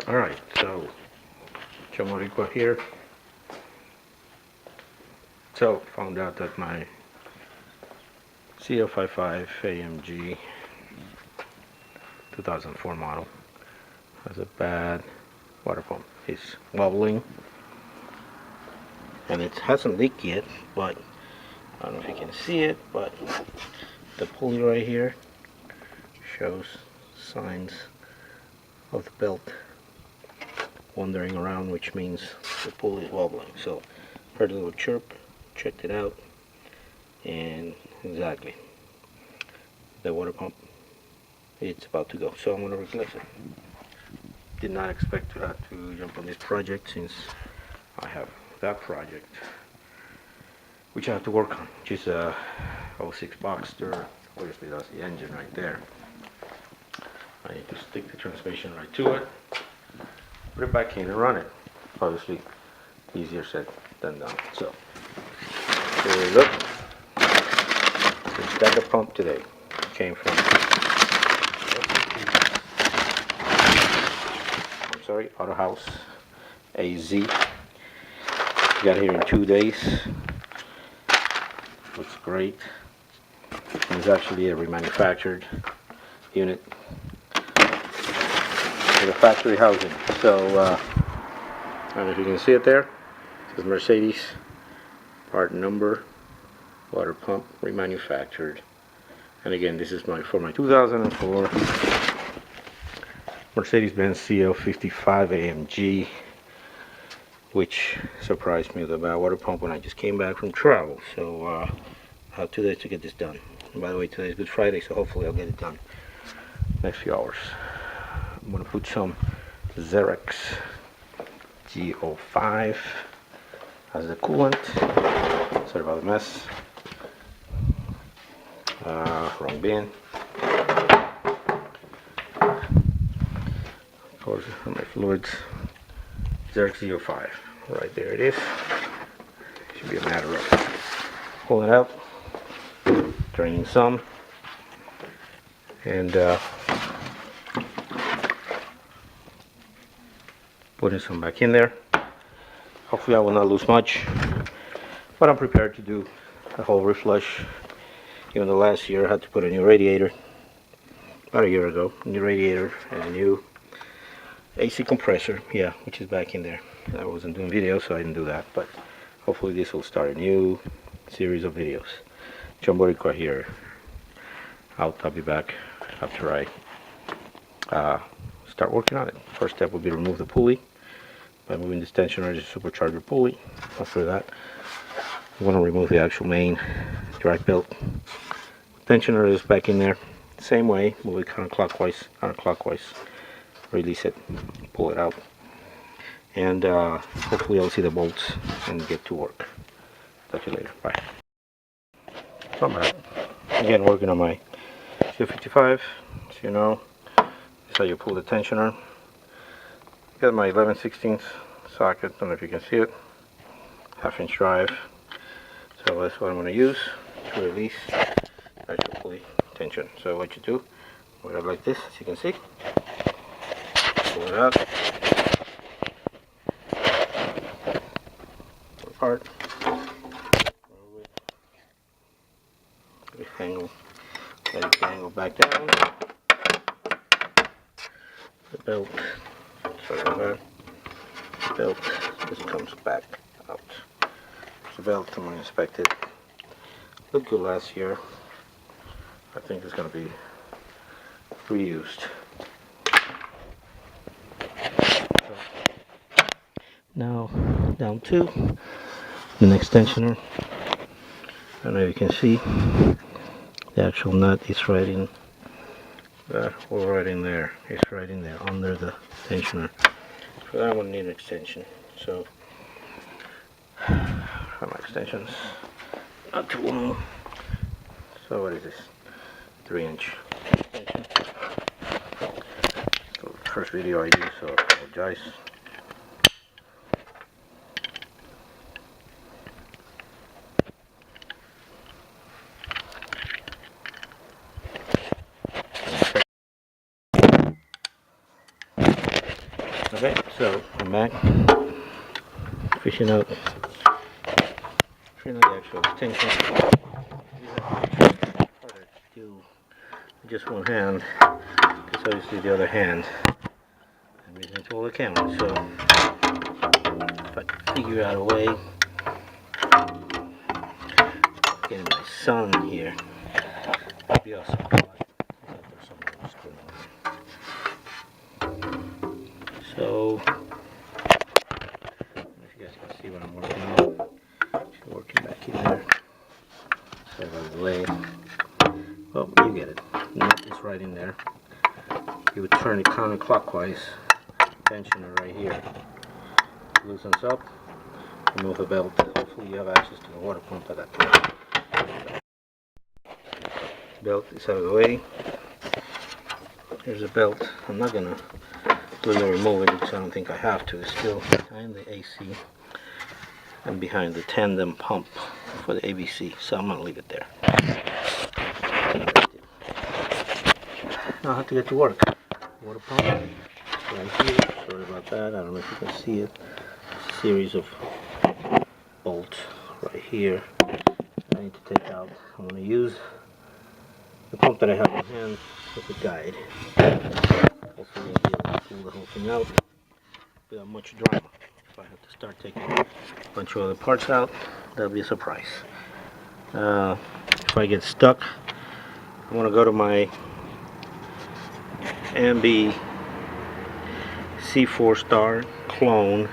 Alright, so Chamorico here. So found out that my CL55 AMG 2004 model has a bad water pump. It's wobbling and it hasn't leaked yet, but I don't know if you can see it, but the pulley right here shows signs of the belt wandering around, which means the pulley is wobbling. So heard a little chirp, checked it out, and exactly, the water pump, it's about to go. So I'm going to replace it. Did not expect to have to jump on this project, since I have that project which I have to work on, which is a 06 Boxster. Obviously that's the engine right there. I need to stick the transmission right to it, put it back in and run it. Obviously easier said than done. So here we go. Just got the pump today. It came from Auto House AZ. Got here in 2 days. Looks great. And it's actually a remanufactured unit with a factory housing. So I don't know if you can see it there. It says Mercedes part number, water pump, remanufactured. And again, this is for my 2004 Mercedes-Benz CL55 AMG, which surprised me with the bad water pump when I just came back from travel. So I have 2 days to get this done. And by the way, today is Good Friday, so hopefully I'll get it done next few hours. I'm going to put some Xerox G05 as the coolant. Sorry about the mess. Wrong bin. Of course, my fluids. Xerox G05. Right there it is. Should be a matter of pulling it out, draining some, and putting some back in there. Hopefully I will not lose much, but I'm prepared to do a whole reflush. Even though last year I had to put a new radiator, about a year ago, new radiator and a new AC compressor, yeah, which is back in there. I wasn't doing videos, so I didn't do that, but hopefully this will start a new series of videos. Chamborico here. I'll be back after I start working on it. First step would be to remove the pulley by moving this tensioner, this supercharger pulley. After that, I'm going to remove the actual main drag belt. Tensioner is back in there. Same way, move it counterclockwise, release it, pull it out, and hopefully I'll see the bolts and get to work. Talk to you later. Bye. So I'm back. Again, working on my CL55. So you know, this is how you pull the tensioner. Got my 11/16 socket. Don't know if you can see it. 1/2 inch drive. So that's what I'm going to use to release actual pulley tension. So what you do, put it like this, as you can see. Pull it out. Apart. Let it angle back down. The belt, sorry about that. The belt just comes back out. The belt, I'm going to inspect it. Looked good last year. I think it's going to be reused. Now down to the next tensioner. I don't know if you can see the actual nut is right in that hole right in there. It's right in there under the tensioner. For that one, need an extension. So my extensions not too long. So what is this? 3-inch extension. So first video I do, so I apologize. Okay, so I'm back. Fishing out the actual tension. Harder to do with just one hand, because obviously the other hand I'm using it to hold the camera. So if I can figure out a way, getting my son here would be awesome. So, if you guys can see what I'm working on, just working back in there. So out of the way. Well, you get it. Nut is right in there. You would turn it counterclockwise. Tensioner right here. Loosens up. Remove the belt. Hopefully you have access to the water pump at that time. Belt is out of the way. Here's the belt. I'm not gonna really remove it because I don't think I have to. It's still behind the AC and behind the tandem pump for the ABC, so I'm gonna leave it there. Now I have to get to work. Water pump right here. Sorry about that. I don't know if you can see it. A series of bolts right here. I need to take out. I'm gonna use the pump that I have in hand as a guide. Hopefully I'll be able to pull the whole thing out without much drama. If I have to start taking a bunch of other parts out, that'll be a surprise. If I get stuck, I want to go to my AMG C4 Star clone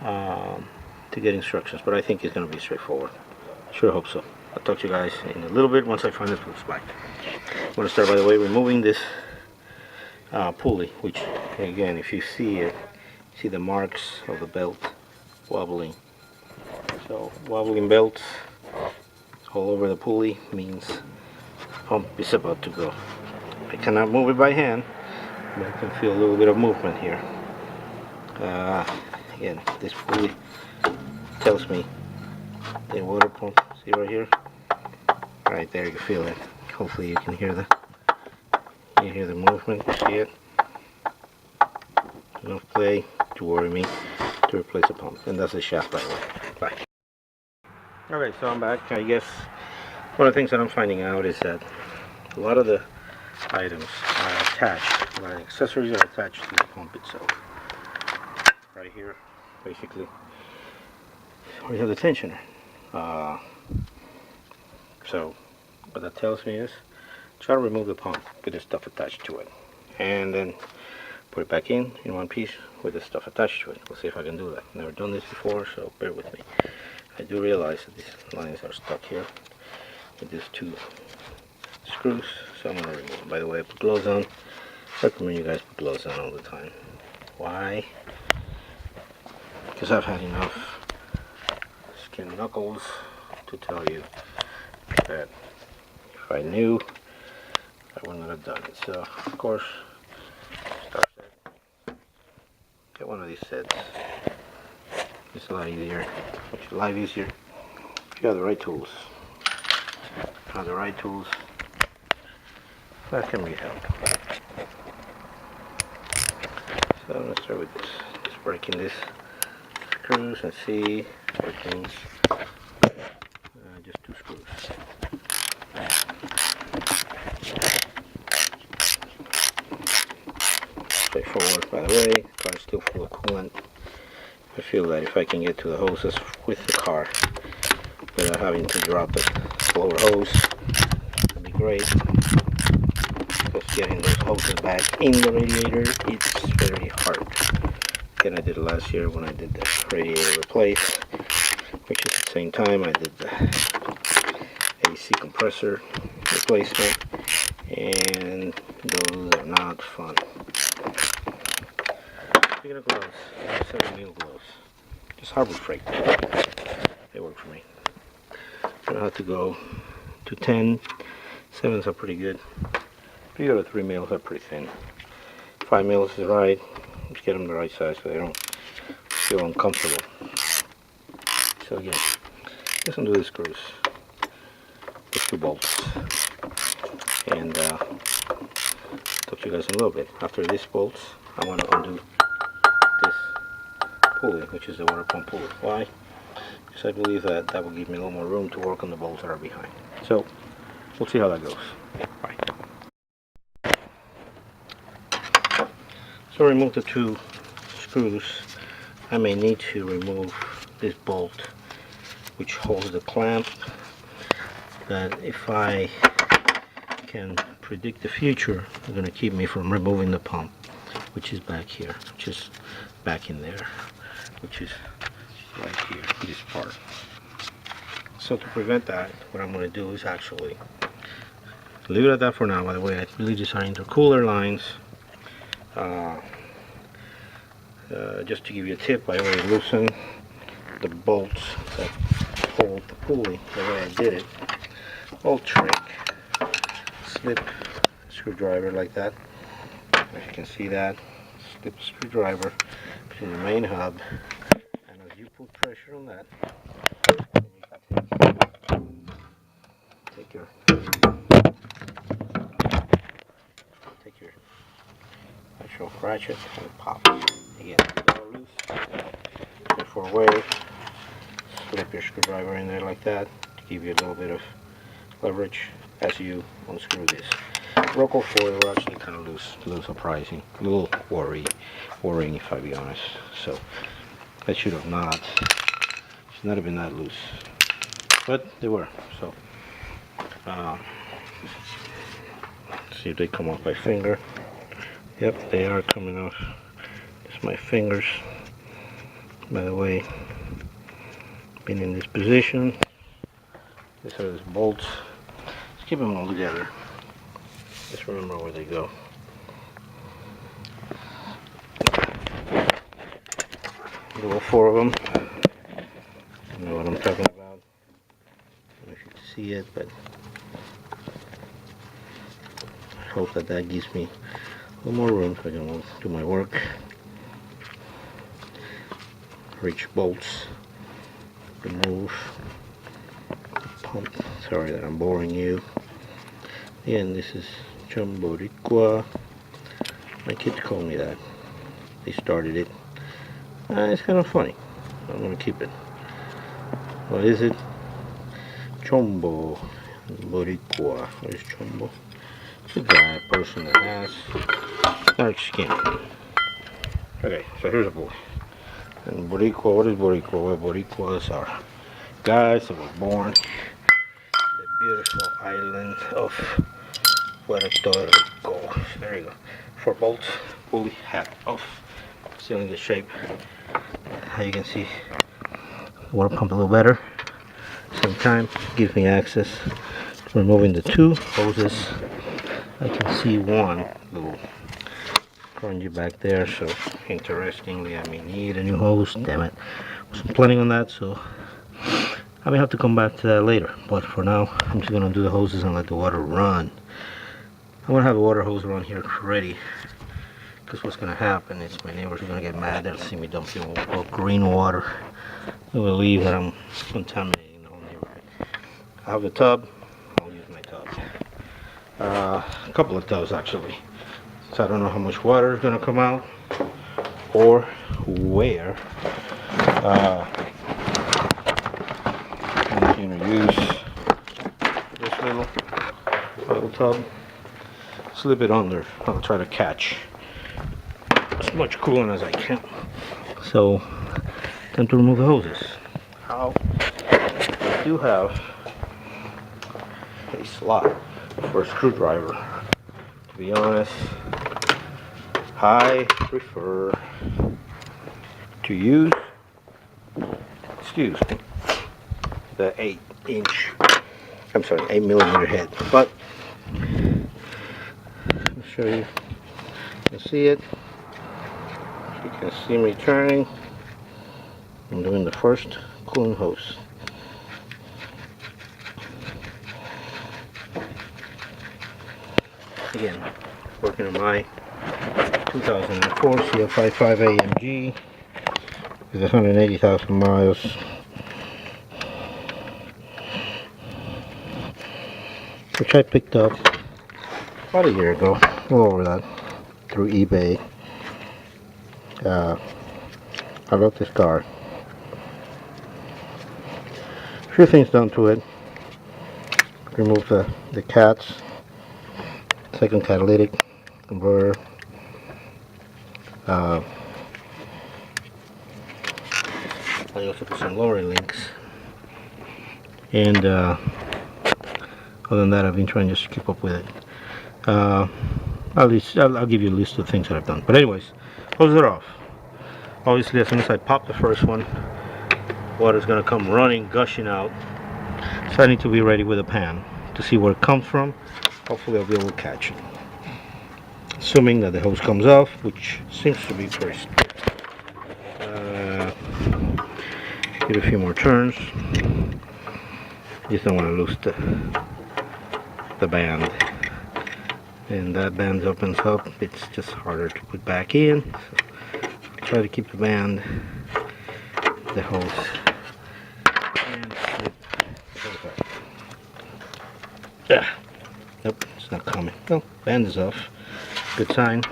to get instructions, but I think it's going to be straightforward. I sure hope so. I'll talk to you guys in a little bit once I find this little spike. I'm going to start, by the way, removing this pulley, which again, if you see it, see the marks of the belt wobbling. So wobbling belts all over the pulley means the pump is about to go. I cannot move it by hand, but I can feel a little bit of movement here. Again, this pulley tells me the water pump. See right here? Right there, you feel it. Hopefully you can hear the movement. You see it? Enough play to worry me to replace the pump. And that's the shaft, by the way. Bye. Okay, so I'm back. I guess one of the things that I'm finding out is that a lot of the items are attached, a lot of accessories are attached to the pump itself. Right here, basically, we have the tensioner. So what that tells me is try to remove the pump with the stuff attached to it, and then put it back in one piece with the stuff attached to it. We'll see if I can do that. Never done this before, so bear with me. I do realize that these lines are stuck here with these two screws, so I'm going to remove them. By the way, I put gloves on. I recommend you guys put gloves on all the time. Why? Because I've had enough skin knuckles to tell you that if I knew, I would not have done it. So, of course, start set. Get one of these sets. It's a lot easier. Makes your life easier. If you have the right tools. Have the right tools. That can be helped. So I'm going to start with this. Just breaking this screws and see where things. Just two screws. Straightforward, by the way. The car is still full of coolant. I feel that if I can get to the hoses with the car without having to drop a lower hose, that'd be great. Because getting those hoses back in the radiator, it's very hard. Again, I did it last year when I did the radiator replace, which is at the same time I did the AC compressor replacement, and those are not fun. Speaking of gloves, 7mm gloves. Just Harbor Freight. They work for me. I don't have to go to 10. 7s are pretty good. 3 out of 3 mils are pretty thin. 5 mils is right. Just get them the right size so they don't feel uncomfortable. So again, just undo the screws. Just 2 bolts. And talk to you guys in a little bit. After these bolts, I want to undo pulley, which is the water pump pulley. Why? Because I believe that that will give me a little more room to work on the bolts that are behind. So we'll see how that goes. Bye. So remove the 2 screws. I may need to remove this bolt which holds the clamp, that if I can predict the future, they're going to keep me from removing the pump, which is back here, which is back in there, which is right here, this part. So to prevent that, what I'm going to do is actually leave it at that for now. By the way, I really designed intercooler lines. Just to give you a tip, I already loosened the bolts that hold the pulley the way I did it. Old trick. Slip screwdriver like that. If you can see that, slip screwdriver between the main hub, and as you put pressure on that, take your actual ratchet and pop. Again, all loose. Therefore, away. Slip your screwdriver in there like that to give you a little bit of leverage as you unscrew this. Roco foil are actually kind of loose, a little surprising, a little worrying if I be honest. So that should not have been that loose, but they were. So see if they come off by finger. Yep, they are coming off. Just my fingers. By the way, been in this position. These are the bolts. Let's keep them all together. Just remember where they go. There were 4 of them. You know what I'm talking about. I don't know if you can see it, but I hope that that gives me a little more room so I can do my work. Reach bolts. Remove pump. Sorry that I'm boring you. And this is Chamboricua. My kids call me that. They started it. It's kind of funny. I'm going to keep it. What is it? Chombo Boricua. What is Chombo? It's a guy, a person that has dark skin. Okay, so here's a boy. And Boricua, what is Boricua? Well, Boricuas are guys that were born in the beautiful island of Puerto Rico. There you go. 4 bolts, pulley, hat off. Still in good shape. How you can see the water pump a little better. Same time, gives me access to removing the 2 hoses. I can see one little grungy back there, so interestingly I may need a new hose. Damn it, wasn't planning on that, so I may have to come back to that later, but for now I'm just gonna do the hoses and let the water run. I'm gonna have a water hose around here ready, because what's gonna happen is my neighbors are gonna get mad. They'll see me dumping green water. They will believe that I'm contaminating the whole neighborhood. I have a tub. I'll use my tub. A couple of tubs actually. So I don't know how much water is gonna come out or where. I'm gonna use this little tub. Slip it under. I'll try to catch as much coolant as I can. So, time to remove the hoses. How? I do have a slot for a screwdriver. To be honest, I prefer to use, the 8 millimeter head. But I'll show you. You can see it. You can see me turning. I'm doing the first coolant hose. Again, working on my 2004 CL55 AMG with 180,000 miles. Which I picked up about a year ago, a little over that, through eBay. I love this car. A few things done to it. Remove the cats, second catalytic converter. I also put some lowering links, and other than that, I've been trying just to keep up with it. I'll give you a list of things that I've done. But anyways, hose it off. Obviously, as soon as I pop the first one, water's gonna come running, gushing out. So I need to be ready with a pan to see where it comes from. Hopefully I'll be able to catch it. Assuming that the hose comes off, which seems to be pretty straight. Give it a few more turns. Just don't want to lose the band. And that band opens up, it's just harder to put back in. So try to keep the band, the hose, and slip the hose out. Yeah. Nope, it's not coming. No, band is off. Good sign.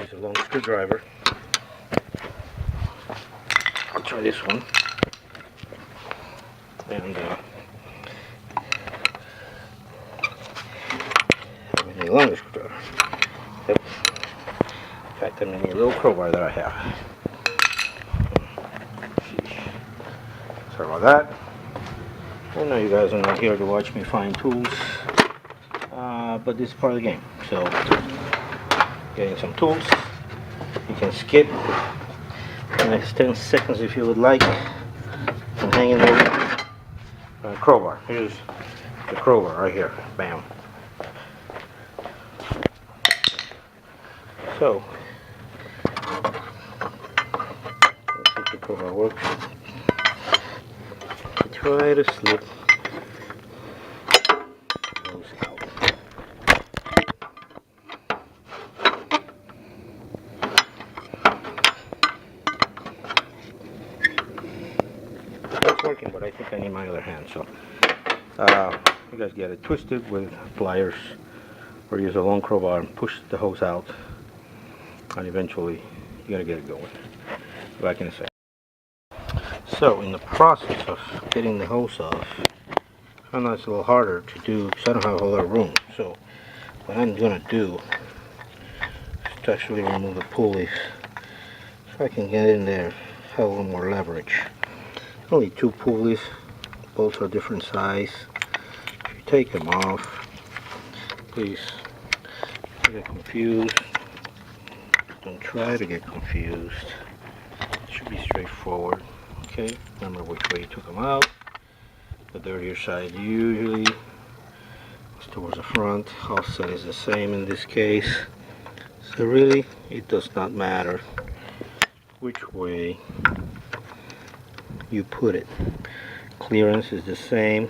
Use a long screwdriver. I'll try this one. And I need a longer screwdriver. Yep. In fact, I'm gonna need a little crowbar that I have. Sorry about that. I know you guys are not here to watch me find tools, but this is part of the game. So, getting some tools. You can skip the next 10 seconds if you would like. And hanging over crowbar. Here's the crowbar right here. Bam. So, let's see if the crowbar works. Try to slip those out. It's working, but I think I need my other hand. So you guys get it twisted with pliers, or use a long crowbar and push the hose out, and eventually you gotta get it going. Back in a second. So in the process of getting the hose off, I know it's a little harder to do because I don't have a lot of room. So what I'm going to do is to actually remove the pulleys so I can get in there, have a little more leverage. Only two pulleys, both are different size. If you take them off, please don't get confused. Don't try to get confused. It should be straightforward. Okay, remember which way you took them out. The dirtier side usually is towards the front. Offset is the same in this case. So really, it does not matter which way you put it. Clearance is the same,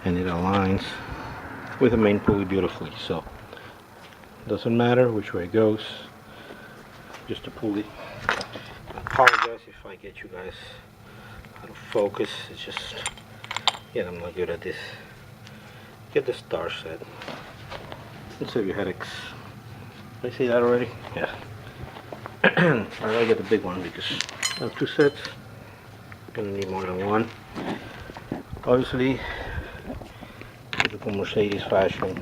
and it aligns with the main pulley beautifully. So doesn't matter which way it goes. Just a pulley. I apologize if I get you guys out of focus. It's just, yeah, I'm not good at this. Get the star set. Let's save your headaches. Did I say that already? Yeah. I gotta get the big one because I have two sets. Gonna need more than one. Obviously, typical Mercedes fashion,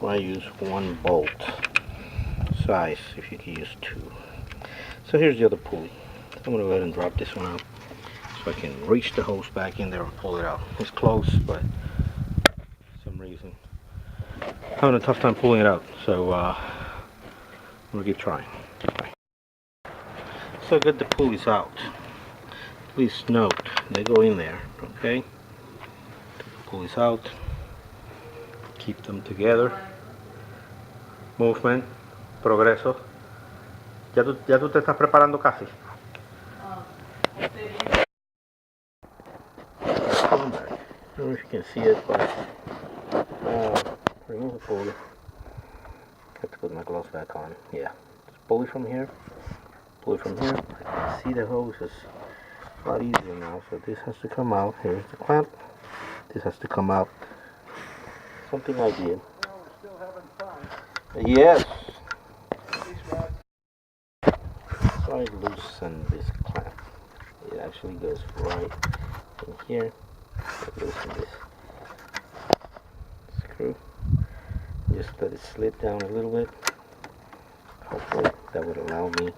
I use one bolt size if you can use two. So here's the other pulley. I'm going to go ahead and drop this one out so I can reach the hose back in there and pull it out. It's close, but for some reason I'm having a tough time pulling it out. So I'm going to keep trying. Bye. So I got the pulleys out. Please note, they go in there, okay? Take the pulleys out. Keep them together. Movement, progreso. Ya tú te estás preparando casi. I don't know if you can see it, but remove the pulley. Have to put my gloves back on. Yeah, just pulley from here. Pulley from here. I can see the hose is a lot easier now. So this has to come out. Here's the clamp. This has to come out. Something I did. Yes. here. Loosen this screw. Just let it slip down a little bit. Hopefully that would allow me,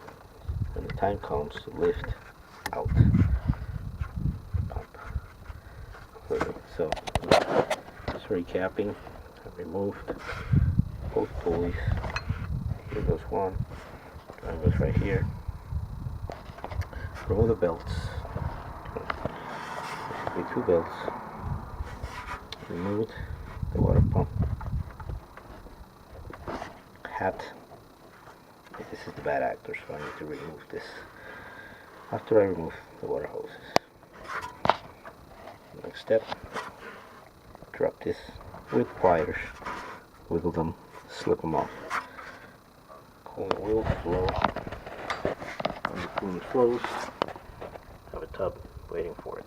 when the time comes, to lift out the pump. So, just recapping, I removed both pulleys. Here goes one, one goes right here. Remove the belts. There should be two belts. Removed the water pump hat. This is the bad actor, so I need to remove this after I remove the water hoses. Next step, drop this with pliers, wiggle them, slip them off. Coolant will flow. When the coolant flows, have a tub waiting for it.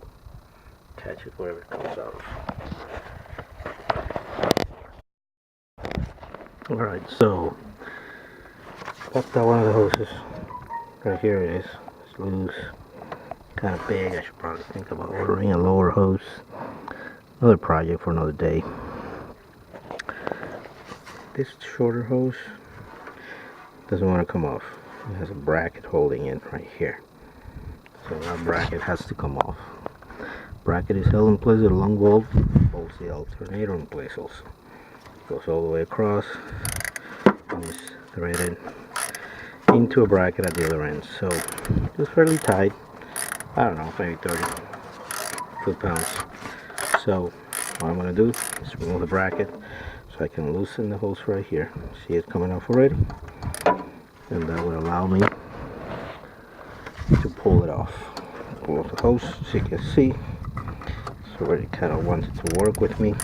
Catch it wherever it comes out of. Alright, so popped out one of the hoses. Right here it is. It's loose. Kind of big. I should probably think about ordering a lower hose. Another project for another day. This shorter hose doesn't want to come off. It has a bracket holding it right here. So that bracket has to come off. Bracket is held in place with a long bolt. Bolts the alternator in place also. Goes all the way across and is threaded into a bracket at the other end. So it's fairly tight. I don't know, maybe 30 foot-pounds. So what I'm going to do is remove the bracket so I can loosen the hose right here. See it coming off already? And that would allow me to pull it off. Pull off the hose so you can see. It's already kind of wanted to work with me.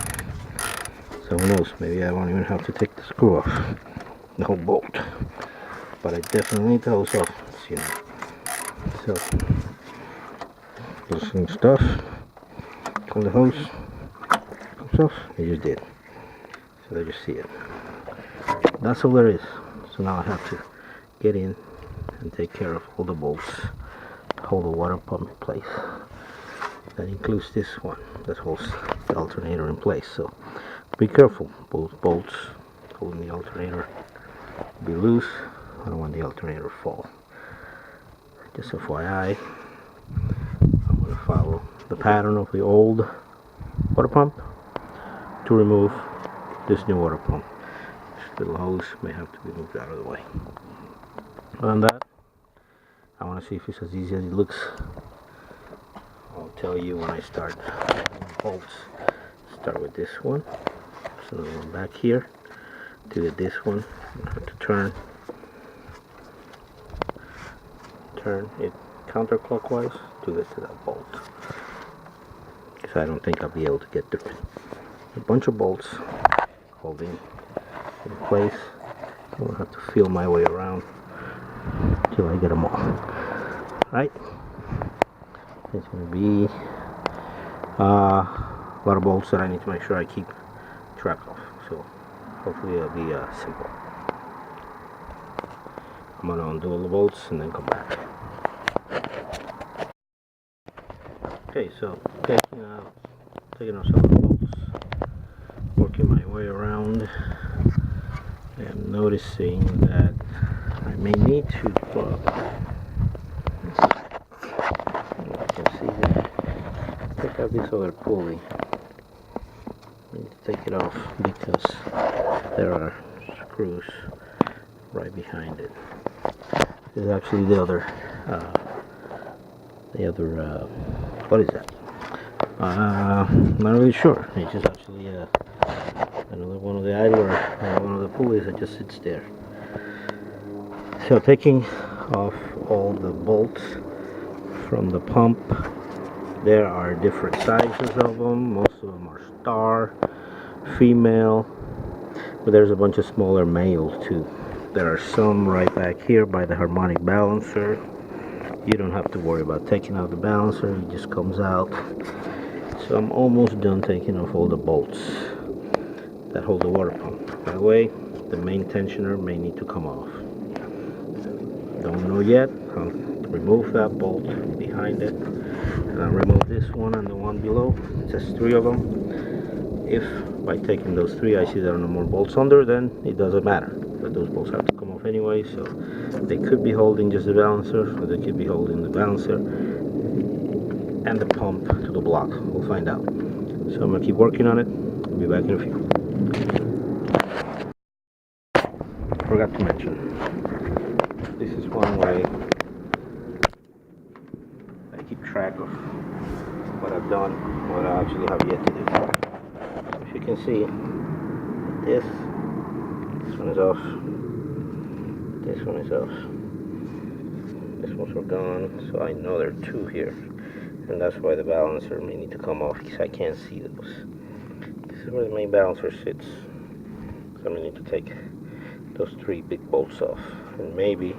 So who knows, maybe I won't even have to take the screw off, the whole bolt. But I definitely need the hose off, you know. So, loosen stuff, pull the hose, comes off, I just did. So there you see it. That's all there is. So now I have to get in and take care of all the bolts to hold the water pump in place. That includes this one that holds the alternator in place. So be careful, both bolts holding the alternator be loose. I don't want the alternator to fall. Just FYI, I'm going to follow the pattern of the old water pump to remove this new water pump. This little hose may have to be moved out of the way. Other than that, I want to see if it's as easy as it looks. I'll tell you when I start bolts. Start with this one. So another one back here. Do this one. You have to turn it counterclockwise to get to that bolt. Because I don't think I'll be able to get through it. A bunch of bolts holding in place. I'm gonna have to feel my way around till I get them all. Right? It's gonna be a lot of bolts that I need to make sure I keep track of. So hopefully it'll be simple. I'm gonna undo all the bolts and then come back. Okay, so taking out some of the bolts, working my way around, and noticing that I may need to you can see that. Take out this other pulley. I need to take it off because there are screws right behind it. This is actually the other what is that? Not really sure. It's just actually another one of the idler, one of the pulleys that just sits there. So taking off all the bolts from the pump, there are different sizes of them. Most of them are star, female, but there's a bunch of smaller males too. There are some right back here by the harmonic balancer. You don't have to worry about taking out the balancer, it just comes out. So I'm almost done taking off all the bolts that hold the water pump. By the way, the main tensioner may need to come off. Don't know yet. I'll remove that bolt behind it remove this one and the one below. It says 3 of them. If by taking those 3 I see there are no more bolts under, then it doesn't matter, but those bolts have to come off anyway. So they could be holding just the balancer, or they could be holding the balancer and the pump to the block. We'll find out. So I'm gonna keep working on it. I'll be back in a few. Forgot to mention, this is one way I keep track of what I've done, what I actually have yet to do. As you can see, this one is off, this one is off, this one's gone, so I know there are 2 here, and that's why the balancer may need to come off, because I can't see those. This is where the main balancer sits, so I'm going to need to take those 3 big bolts off, and maybe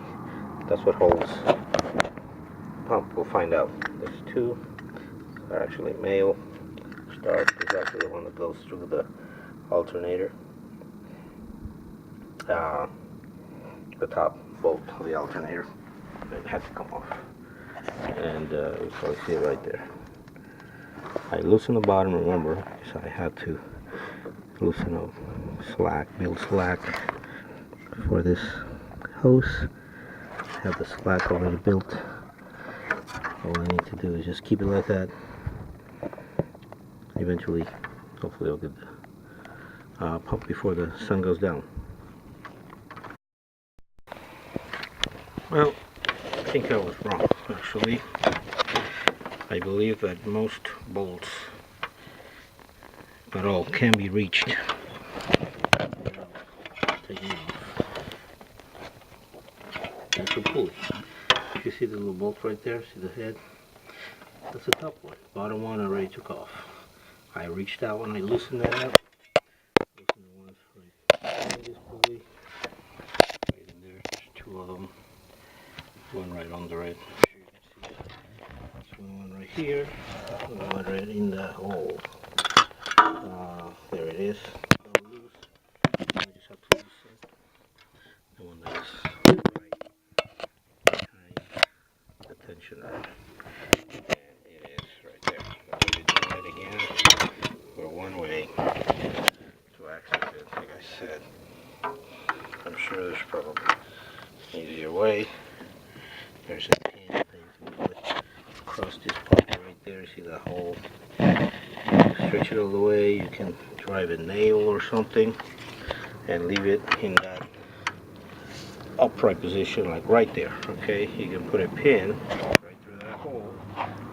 that's what holds the pump. We'll find out. There's 2 are actually male. Start is actually the one that goes through the alternator, the top bolt of the alternator. It had to come off, and you probably see it right there. I loosened the bottom, remember, because I had to loosen up slack, build slack for this hose. I have the slack already built. All I need to do is just keep it like that. Eventually, hopefully I'll get the pump before the sun goes down. Well, I think I was wrong, actually. I believe that most bolts, not all, can be reached. That's a pulley. You see the little bolt right there? See the head? That's the top one. Bottom one I already took off. I reached out when I loosened that up. Loosened the ones right in this pulley. Right in there. There's 2 of them. One right under it. You can see there's one right here. One right in that hole. There it is. Loose. I just have to loosen the one that is right behind the tensioner. And it is right there. I'll be doing it again for one way to access it. Like I said, I'm sure there's probably an easier way. There's a pin that you can put across this part right there. See the hole? Stretch it all the way. You can drive a nail or something and leave it in that upright position, like right there. Okay, you can put a pin right through that hole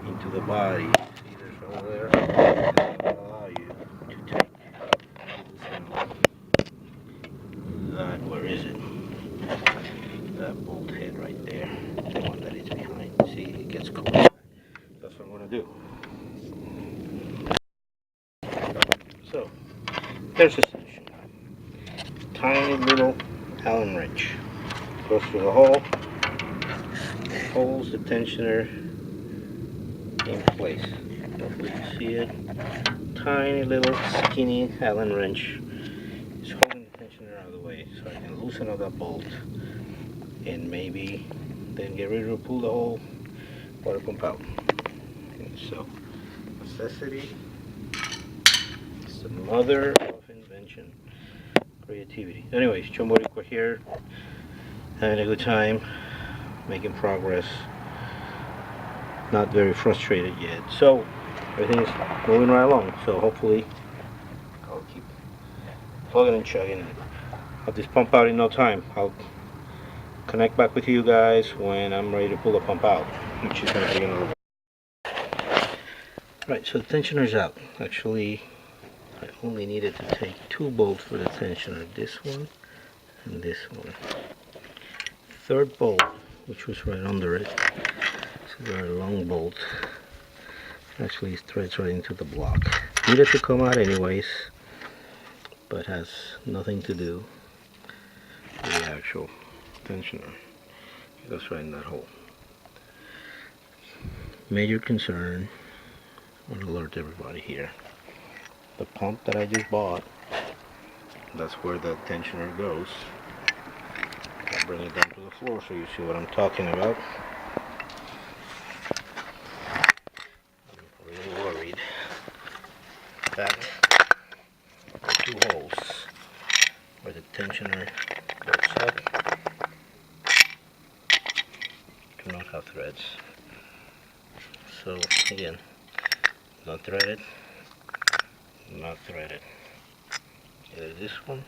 into the body. See, there's a hole there. That will allow you to take that. Where is it? That bolt head right there, the one that is behind. See, it gets close. That's what I'm going to do. So, there's a solution. Tiny little Allen wrench. Goes through the hole, holds the tensioner in place. Hopefully you see it. Tiny little skinny Allen wrench is holding the tensioner out of the way, so I can loosen up that bolt and maybe then get ready to pull the whole water pump out. And so, necessity is the mother of invention, creativity. Anyways, Chomoricua here, having a good time, making progress. Not very frustrated yet. So everything is moving right along. So hopefully I'll keep plugging and chugging. I'll just pump out in no time. I'll connect back with you guys when I'm ready to pull the pump out, which is going to be in a little bit. Right, so the tensioner's out. Actually, I only needed to take 2 bolts for the tensioner. This one and this one. Third bolt, which was right under it, it's a very long bolt. Actually, it threads right into the block. Needed to come out anyways, but has nothing to do with the actual tensioner. It goes right in that hole. Major concern, I want to alert everybody here. The pump that I just bought, that's where the tensioner goes. I'll bring it down to the floor so you see what I'm talking about. fact, the 2 holes where the tensioner goes up do not have threads. So again, not threaded, not threaded. Either this one,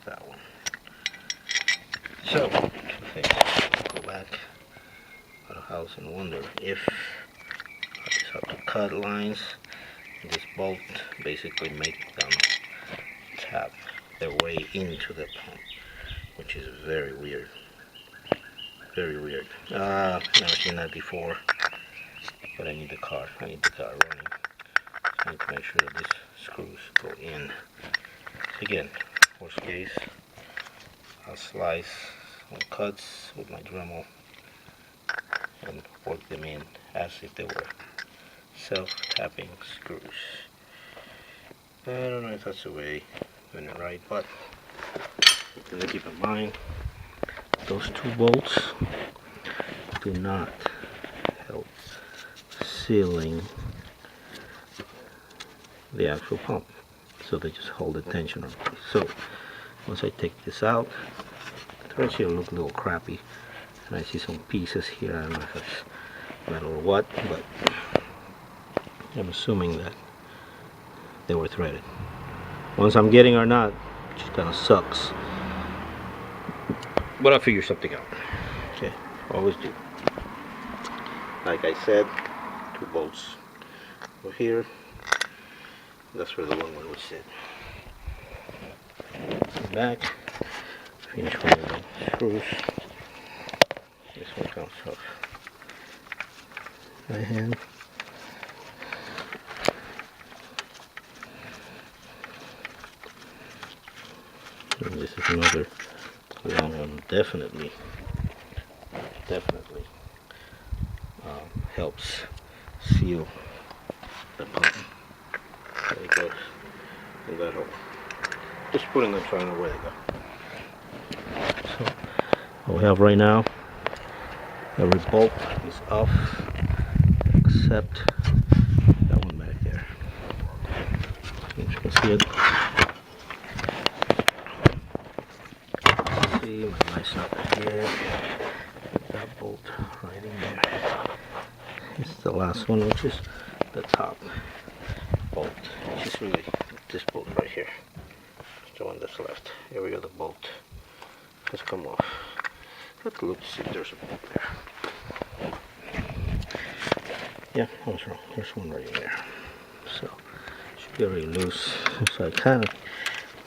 that one. So, go back to the house and wonder if I just have to cut lines. This bolt basically make them tap their way into the pump, which is very weird. Very weird. Never seen that before. But I need the car. I need the car running. I need to make sure that these screws go in. So again, worst case, I'll slice some cuts with my Dremel and work them in as if they were self-tapping screws. I don't know if that's the way doing it right, but to keep in mind, those 2 bolts do not help sealing the actual pump, so they just hold the tension on place. So once I take this out, the threads here look a little crappy, and I see some pieces here. I don't know if it's metal or what, but I'm assuming that they were threaded. Once I'm getting or not, it just kind of sucks, but I'll figure something out. Okay, always do. Like I said, 2 bolts over here. That's where the long one would sit. Back, finish one of the screws. This one comes off by hand. And this is another long one. Definitely helps seal the pump. There it goes in that hole. Just putting them, trying to know where they go. So what we have right now, every bolt is off except that one back there. You can see it. See my nice up here. That bolt right in there. It's the last one, which is the top bolt, which is really this bolt right here. It's the one that's left. Here we go, the bolt has come off. Have to look to see if there's a bolt there. Yeah, I was wrong. There's one right in there. So it should be already loose. So I kind of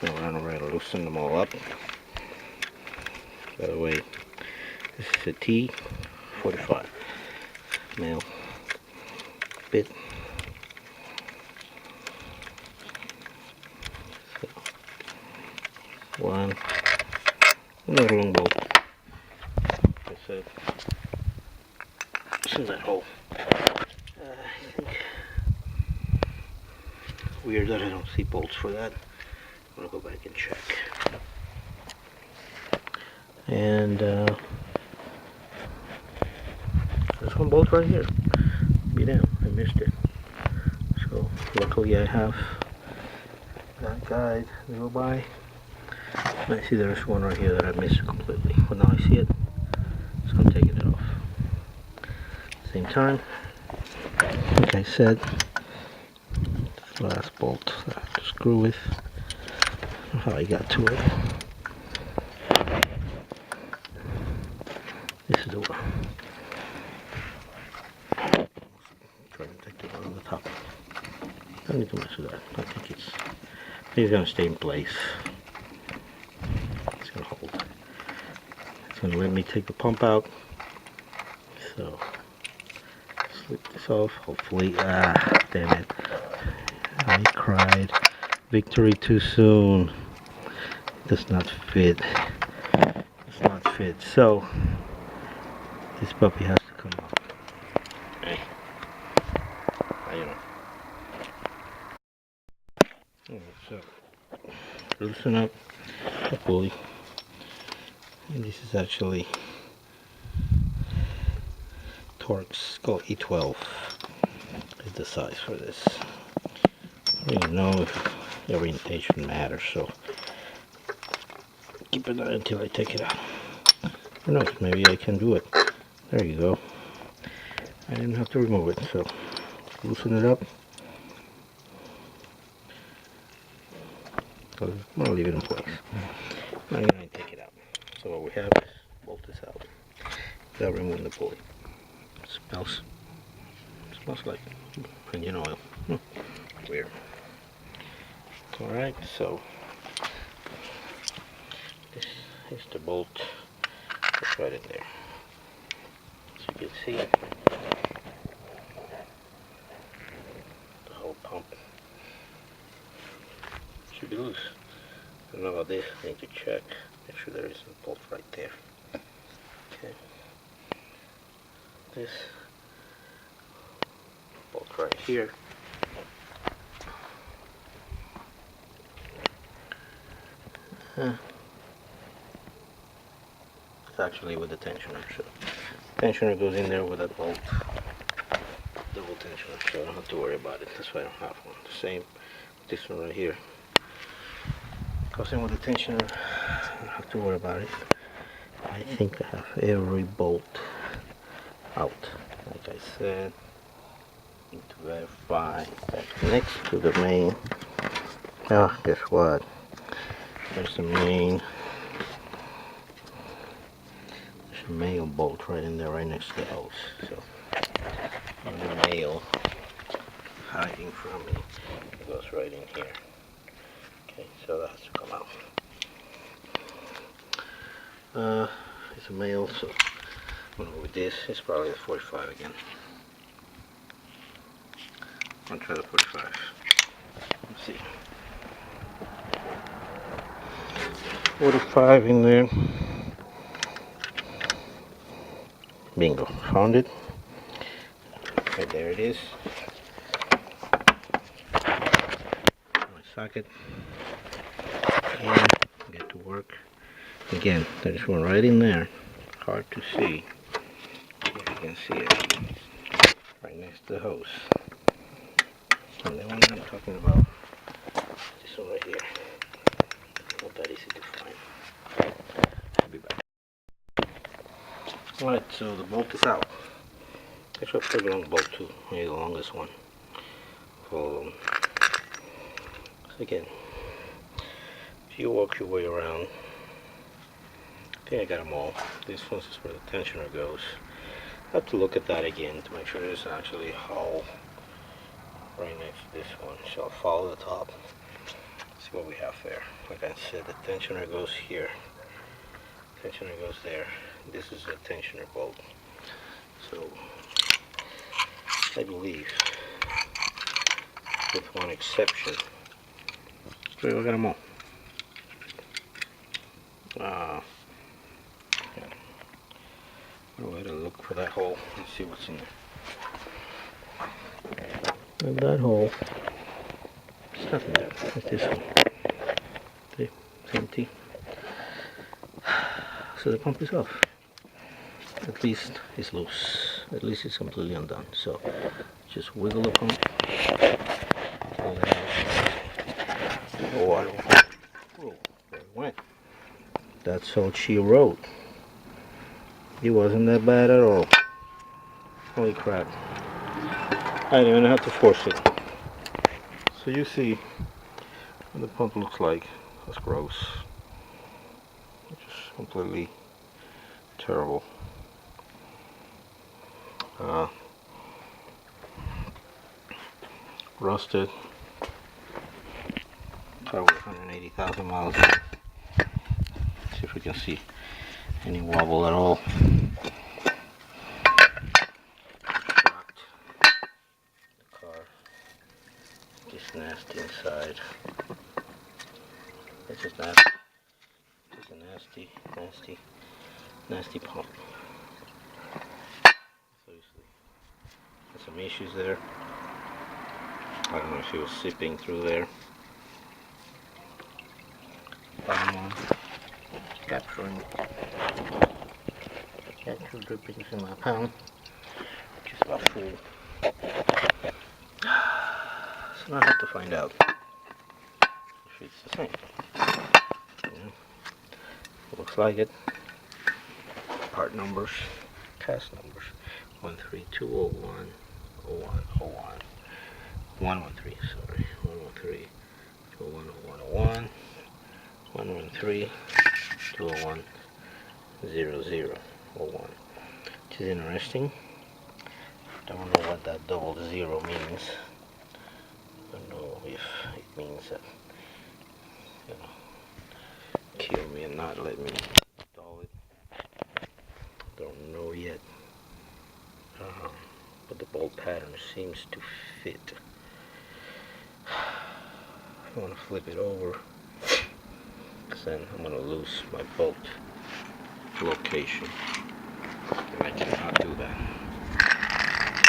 went around and to loosen them all up. By the way, this is a T45 male bit. So, one, another long bolt. Like I said, it's in that hole. I think weird that I don't see bolts for that. I'm gonna go back and check. And there's one bolt right here. Be damn, I missed it. So luckily I have that guide to go by. And I see there's one right here that I missed completely, but now I see it, so I'm taking it off. At the same time, like I said, this last bolt that I have to screw with. I don't know how I got to it. This is the one. Try to take the one on the top. I don't need to mess with that. I think it's gonna stay in place. It's gonna hold. It's gonna let me take the pump out. So slip this off. Hopefully, damn it! I cried. Victory too soon. It does not fit. Does not fit. So this puppy has to come out. Hey. You know. Alright, so loosen up the pulley. And this is actually Torx, called E12 is the size for this. I don't know if orientation matters, so keep it on until I take it out. Who knows, maybe I can do it. There you go. I didn't have to remove it, so loosen it up. I'm going to leave it in place. Now I'm going to take it out. So what we have is bolt this out without removing the pulley. It smells like engine oil. Weird. Alright, so this is the bolt that's right in there. As you can see, the whole pump should be loose. I don't know about this, I need to check. Make sure there is a bolt right there. Okay. This bolt right here. It's actually with the tensioner, so tensioner goes in there with that bolt, double tensioner, so I don't have to worry about it. That's why I don't have one. The same with this one right here. Goes in with the tensioner, I don't have to worry about it. I think I have every bolt out. Like I said, need to verify that next to the main. Oh, guess what? There's the main. There's a male bolt right in there, right next to the hose. So, and the male hiding from me, it goes right in here. Okay, so that has to come out. It's a male, so with this, it's probably a 45 again. I'll try the 45. Let's see. 45 in there. Bingo, found it. Right there it is. My socket. And get to work. Again, there's one right in there. Hard to see. If you can see it. Right next to the hose. And the one I'm talking about, this one right here. Not that easy to find. I'll be back. Alright, so the bolt is out. Actually, a pretty long bolt too. Maybe the longest one. So again, if you work your way around, I think I got them all. This one's is where the tensioner goes. I have to look at that again to make sure there's actually a hole right next to this one. So I'll follow the top. See what we have there. Like I said, the tensioner goes here. Tensioner goes there. This is a tensioner bolt. So I believe, with one exception, so I got them all. I'll look for that hole and see what's in there. And that hole, there's nothing there. It's this one. See, it's empty. So the pump is off. At least it's loose. At least it's completely undone. So just wiggle the pump. Pull it out. Oh, I don't know. Oh, there it went. That's all she wrote. It wasn't that bad at all. Holy crap. I didn't even have to force it. So you see what the pump looks like. That's gross. It's just completely terrible. Rusted. Probably 180,000 miles. See if we can see any wobble at all. Shocked. The car just nasty inside. It's just nasty. Just a nasty pump. Seriously. There's some issues there. I don't know if it was seeping through there. Bottom one. Capturing drippings in my pound, which is about full. So now I have to find out if it's the same. Yeah. Looks like it. Part numbers, cast numbers: 13201, 0101, 113. Sorry, 113, 201, 0101, 113, 201, 0001. Which is interesting. Don't know what that double zero means. Don't know if it means that, you know, kill me and not let me install it. Don't know yet. But the bolt pattern seems to fit. I want to flip it over, because then I'm going to lose my bolt location, and I cannot do that.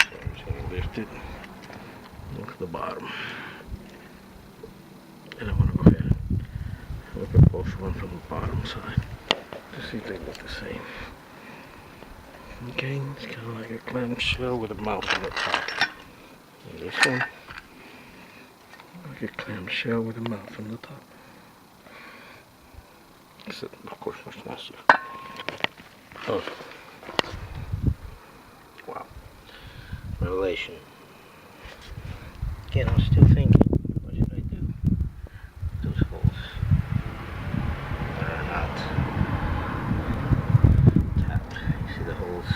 So I'm just going to lift it, look at the bottom, and I want to go ahead and look at both of them from the bottom side to see if they look the same. Okay, it's kind of like a clamshell with a mouth on the top. And this one, like a clamshell with a mouth on the top. Except, of course, much nicer. Oh. Wow. Revelation. Again, I'm still thinking, what should I do? Those holes that are not tapped. You see the holes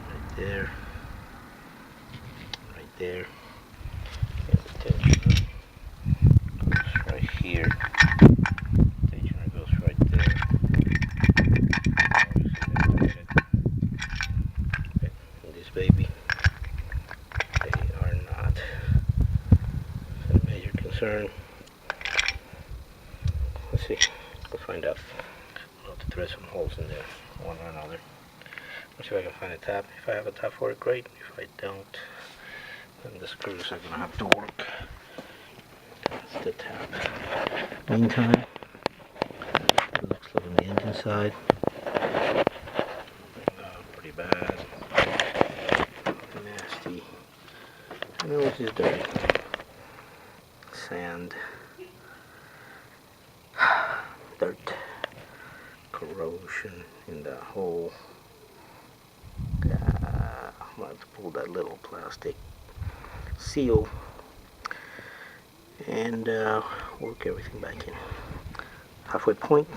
right there, right there. And the tensioner goes right here. Tensioner goes right there. And this baby, they are not a major concern. Let's see, we'll find out. I'll have to thread some holes in there, one or another. Let's see if I can find a tab. If I have a tab for it, great. If I don't, then the screws are gonna have to work. That's the tab. Meantime, it looks like on the engine side, pretty bad, nasty. I know it's just dirty. Sand, dirt, corrosion in that hole. I'm going to have to pull that little plastic seal and work everything back in. Halfway point,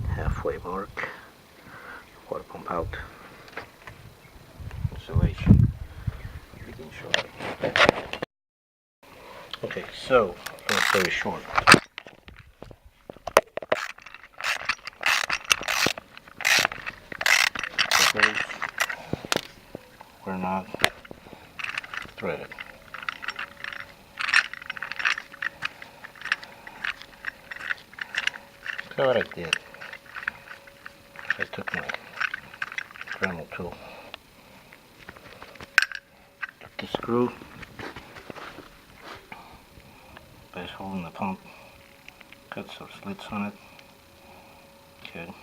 halfway mark, water pump out, installation, begin shortly. Okay, so it's very short. The holes were not threaded. So what I did, I took my Dremel tool, took the screw that is holding the pump, cut some slits on it, okay,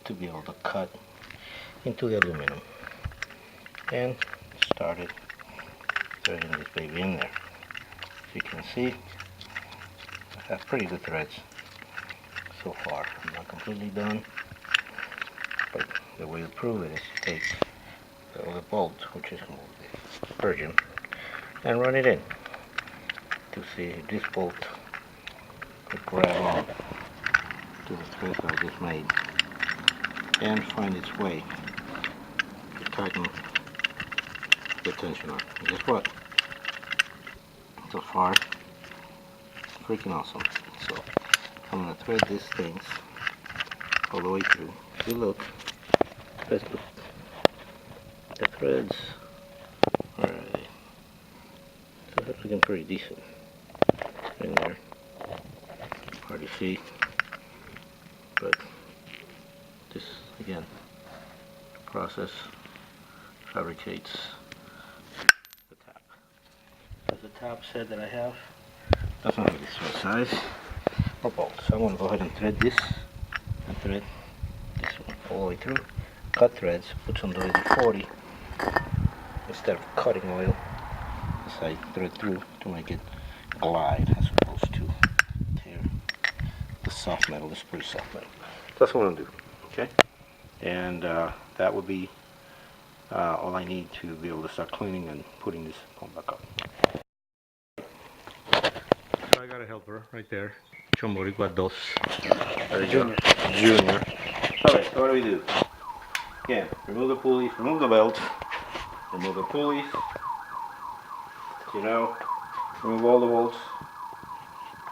to be able to cut into the aluminum, and started threading this baby in there. As you can see, I have pretty good threads so far. I'm not completely done, but the way to prove it is to take the other bolt, which is the virgin, and run it in to see if this bolt could grab on to the thread that I just made and find its way to tighten the tensioner. And guess what? So far, it's freaking awesome. So I'm going to thread these things all the way through. If you look, the threads are so they're looking pretty decent in there. Hard to see, but this again process fabricates the tab. As the tab set that I have, that's not really the size or bolt. So I'm going to go ahead and thread this and thread this one all the way through. Cut threads, put some WD-40 instead of cutting oil. This I thread through to make it glide as opposed to tear the soft metal. This is pretty soft metal. That's what I'm gonna do. Okay, and that would be all I need to be able to start cleaning and putting this pump back up. So I got a helper right there. Chomboricua dos. Junior. Junior. Alright, so what do we do? Again, remove the pulleys, remove the belt, remove the pulleys, you know, remove all the bolts,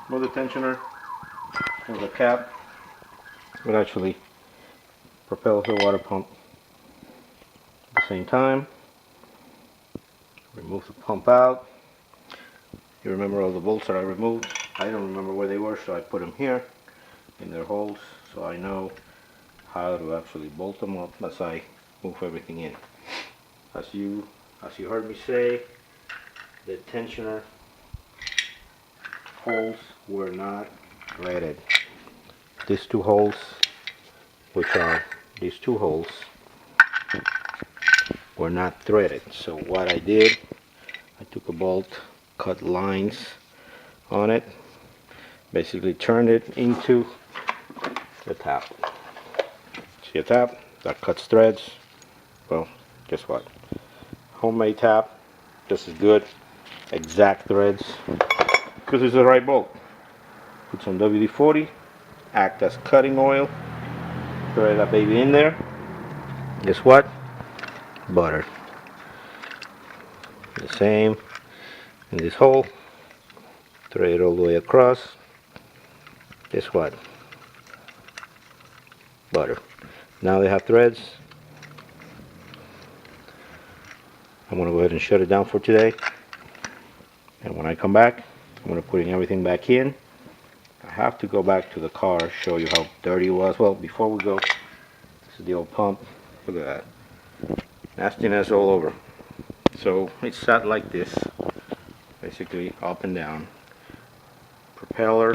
remove the tensioner, remove the cap. It actually propels the water pump at the same time. Remove the pump out. You remember all the bolts that I removed. I don't remember where they were, so I put them here in their holes so I know how to actually bolt them up as I move everything in. As you heard me say, the tensioner holes were not threaded. These two holes, which are these two holes, were not threaded. So what I did, I took a bolt, cut lines on it, basically turned it into the tap. See a tap? That cuts threads. Well, guess what? Homemade tap, just as good. Exact threads, because it's the right bolt. Put some WD-40, act as cutting oil, thread that baby in there. Guess what? Butter. The same in this hole. Thread it all the way across. Guess what? Butter. Now they have threads. I'm going to go ahead and shut it down for today. And when I come back, I'm going to put everything back in. I have to go back to the car, show you how dirty it was. Well, before we go, this is the old pump. Look at that. Nastiness all over. So it's sat like this, basically up and down. Propeller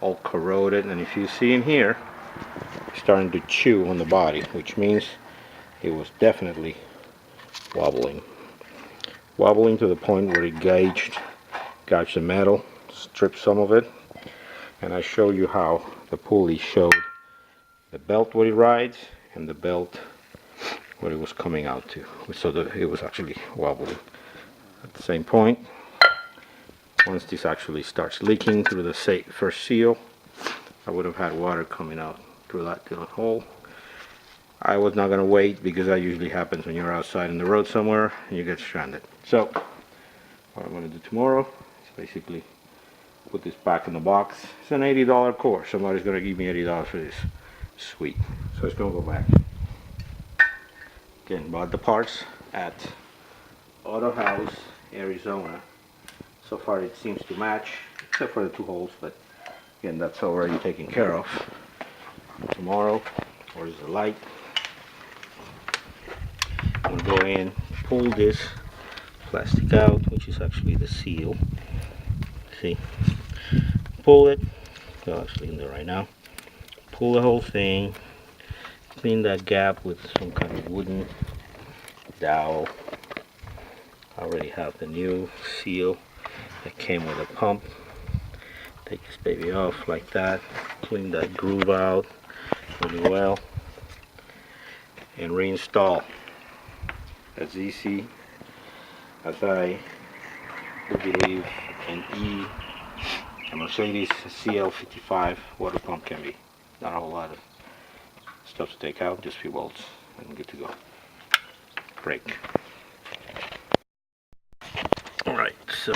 all corroded, and if you see in here, it's starting to chew on the body, which means it was definitely wobbling. Wobbling to the point where it gouged the metal, stripped some of it, and I show you how the pulley showed the belt where it rides and the belt where it was coming out to, so that it was actually wobbling. At the same point, once this actually starts leaking through the first seal, I would have had water coming out through that little hole. I was not going to wait, because that usually happens when you're outside in the road somewhere and you get stranded. So what I'm going to do tomorrow is basically put this back in the box. It's an $80 course. Somebody's going to give me $80 for this. Sweet. So it's going to go back. Again, bought the parts at Auto House, Arizona. So far it seems to match, except for the two holes, but again, that's already taken care of. Tomorrow, where's the light? I'm going to go in, pull this plastic out, which is actually the seal. See? Pull it. Well, actually in there right now. Pull the whole thing. Clean that gap with some kind of wooden dowel. I already have the new seal that came with a pump. Take this baby off like that. Clean that groove out really well. And reinstall as easy as I would believe a Mercedes CL55 water pump can be. Not a whole lot of stuff to take out, just a few bolts and good to go. Brake. Alright, so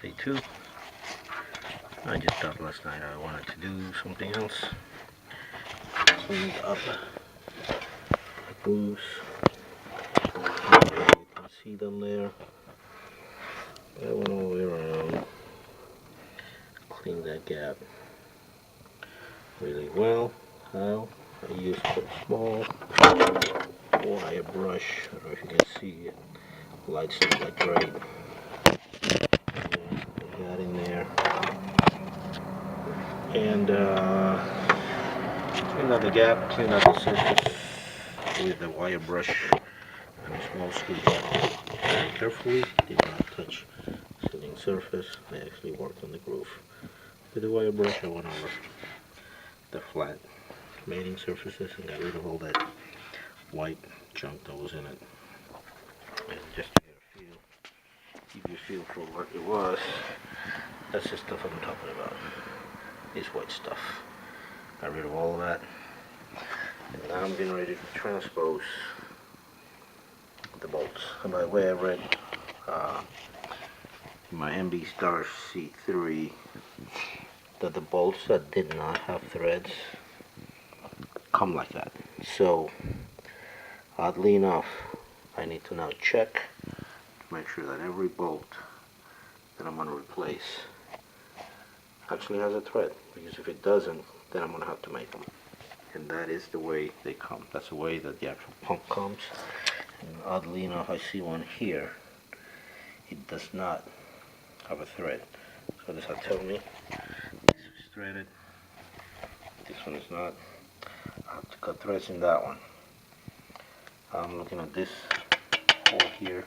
day 2. I just thought last night I wanted to do something else. Cleaned up the grooves. You can see them there. I went all the way around. Cleaned that gap really well. How? I used a small wire brush. I don't know if you can see it. Lights look like great. Put that in there. And clean out the gap, clean out the surface with the wire brush and a small screwdriver. very carefully, did not touch sealing surface. I actually worked on the groove. With the wire brush I went over the flat mating surfaces and got rid of all that white junk that was in it. And just to get a feel, give you a feel for what it was, that's the stuff I'm talking about. This white stuff. Got rid of all of that. And now I'm getting ready to transpose the bolts. And by the way, I read my MB Star C3 that the bolts that did not have threads come like that. So oddly enough, I need to now check to make sure that every bolt that I'm going to replace actually has a thread, because if it doesn't, then I'm going to have to make them. And that is the way they come. That's the way that the actual pump comes. And oddly enough, I see one here. It does not have a thread. So this will tell me this is threaded. This one is not. I have to cut threads in that one. I'm looking at this hole here.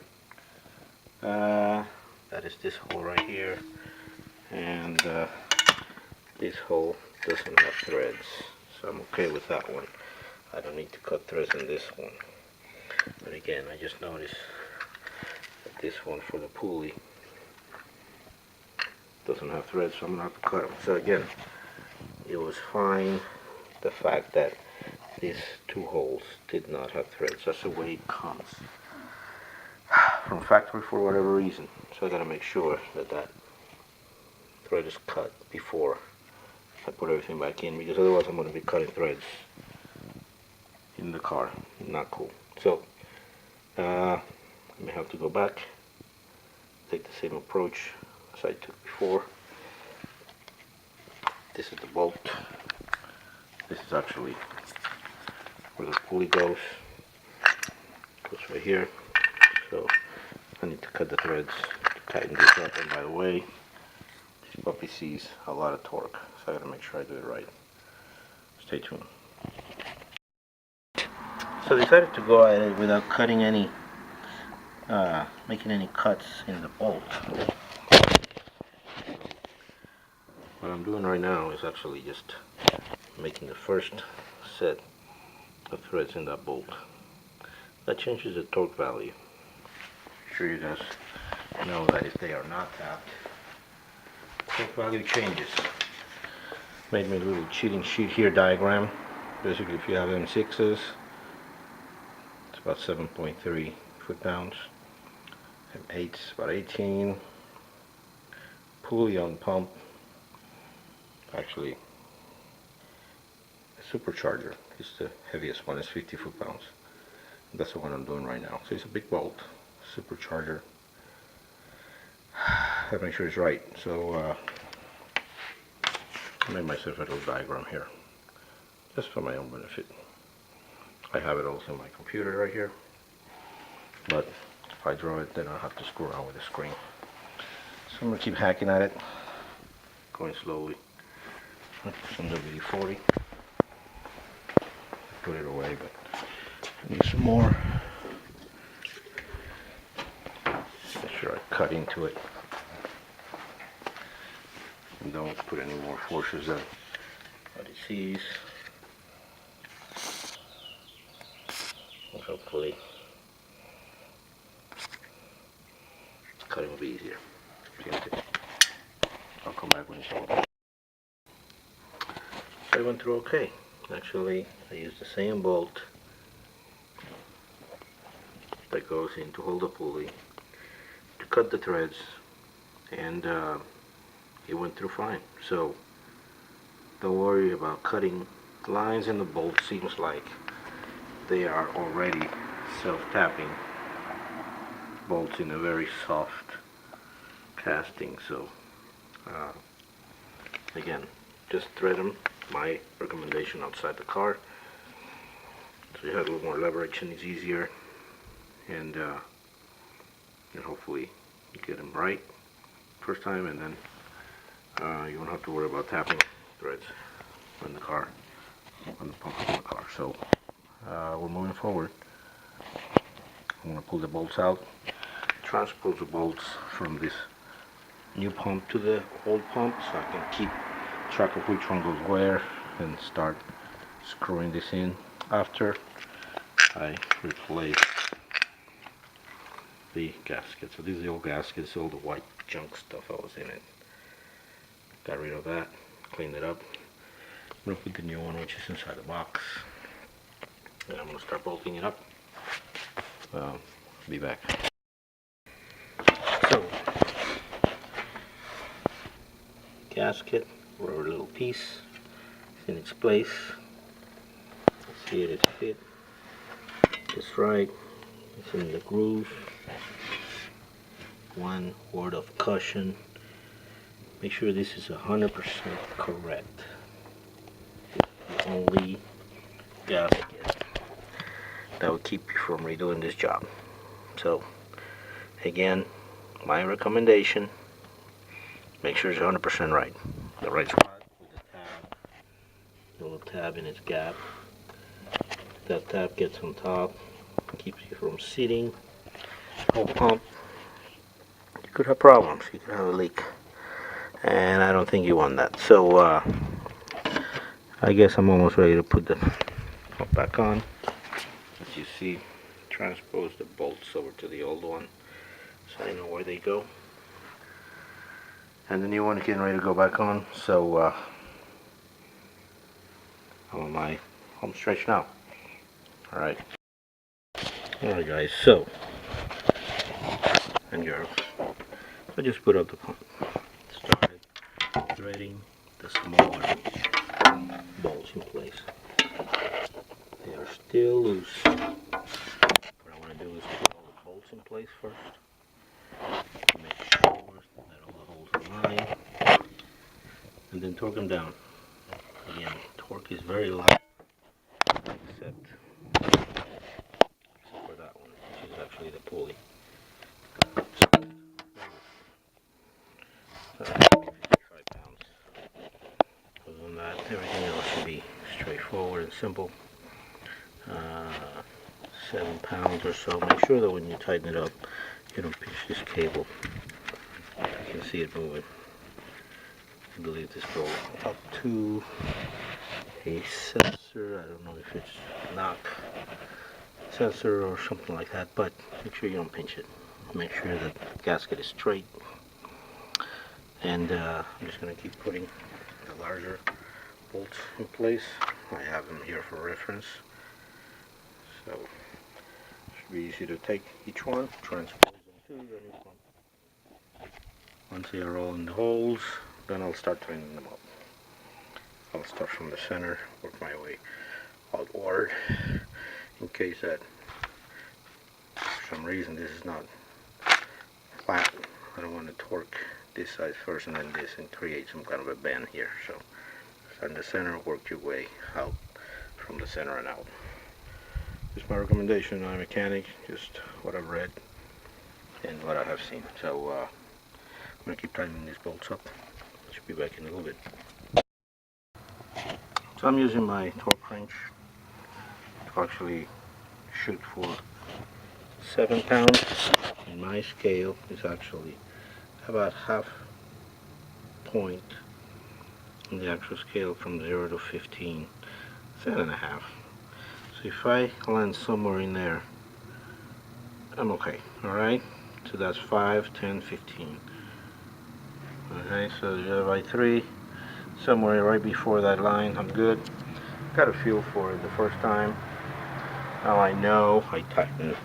That is this hole right here. And this hole doesn't have threads. So I'm okay with that one. I don't need to cut threads in this one. But again, I just noticed that this one for the pulley doesn't have threads, so I'm gonna have to cut them. So again, it was fine the fact that these two holes did not have threads. That's the way it comes from factory for whatever reason. So I gotta make sure that that thread is cut before I put everything back in, because otherwise I'm going to be cutting threads in the car. Not cool. So I may have to go back, take the same approach as I took before. This is the bolt. This is actually where the pulley goes. Goes right here. So I need to cut the threads to tighten this up. And by the way, this puppy sees a lot of torque, so I gotta make sure I do it right. Stay tuned. So I decided to go at it without cutting any, making any cuts in the bolt. What I'm doing right now is actually just making the first set of threads in that bolt. That changes the torque value. I'm sure you guys know that if they are not tapped, torque value changes. Made me a little cheating sheet here diagram. Basically, if you have M6s, it's about 7.3 foot-pounds. M8s, about 18. Pulley on pump, actually, the supercharger is the heaviest one. It's 50 foot-pounds. That's the one I'm doing right now. So it's a big bolt, supercharger. I have to make sure it's right. So I made myself a little diagram here, just for my own benefit. I have it also on my computer right here, but if I draw it, then I'll have to screw around with the screen. So I'm going to keep hacking at it, going slowly. Some WD-40. Put it away, but I need some more. Make sure I cut into it. And don't put any more forces than what it sees. And hopefully cutting will be easier. I'll come back when it's all done. So I went through okay. Actually, I used the same bolt that goes in to hold the pulley to cut the threads, and it went through fine. So don't worry about cutting lines in the bolt. Seems like they are already self-tapping bolts in a very soft casting. So again, just thread them. My recommendation outside the car, so you have a little more leverage and it's easier, and hopefully you get them right first time, and then you won't have to worry about tapping threads in the car, on the pump of the car. So we're moving forward. I'm going to pull the bolts out, transpose the bolts from this new pump to the old pump so I can keep track of which one goes where and start screwing this in after I replace the gasket. So these are the old gaskets, all the white junk stuff that was in it. Got rid of that, cleaned it up. I'm going to put the new one, which is inside the box, and I'm going to start bolting it up. Be back. So, gasket, rubber little piece, it's in its place. See it is fit, it's right, it's in the groove. One word of caution, make sure this is 100% correct. The only gasket that will keep you from redoing this job. So again, my recommendation, make sure it's 100% right. The right spot with the tab, the little tab in its gap. That tab gets on top, keeps you from seating. Whole pump, you could have problems, you could have a leak, and I don't think you want that. So I guess I'm almost ready to put the pump back on. As you see, transpose the bolts over to the old one so I know where they go, and the new one is getting ready to go back on. So I'm on my home stretch now. Alright guys, so and girls, I just put up the pump, started threading the smaller bolts in place. They are still loose. What I want to do is put all the bolts in place first, make sure that all the holes are lined, and then torque them down. Again, torque is very light, except for that one, which is actually the pulley. 55 pounds. Other than that, everything else should be straightforward and simple. 7 pounds or so. Make sure that when you tighten it up, you don't pinch this cable. You can see it moving. I believe this goes up to a sensor. I don't know if it's knock sensor or something like that, but make sure you don't pinch it. Make sure that the gasket is straight. And I'm just going to keep putting the larger bolts in place. I have them here for reference. So it should be easy to take each one, transpose them to the new pump. Once they are all in the holes, then I'll start tightening them up. I'll start from the center, work my way outward, in case that for some reason this is not flat. I don't want to torque this side first and then this and create some kind of a bend here. So start in the center, work your way out from the center and out. Just my recommendation. I'm a mechanic, just what I've read and what I have seen. So I'm going to keep tightening these bolts up. Should be back in a little bit. So I'm using my torque wrench to actually shoot for 7 pounds. And my scale is actually about half point in the actual scale from 0 to 15, 7.5. So if I land somewhere in there, I'm okay. Alright, so that's 5, 10, 15. Okay, so divided by 3, somewhere right before that line, I'm good. Got a feel for it the first time. Now I know I tightened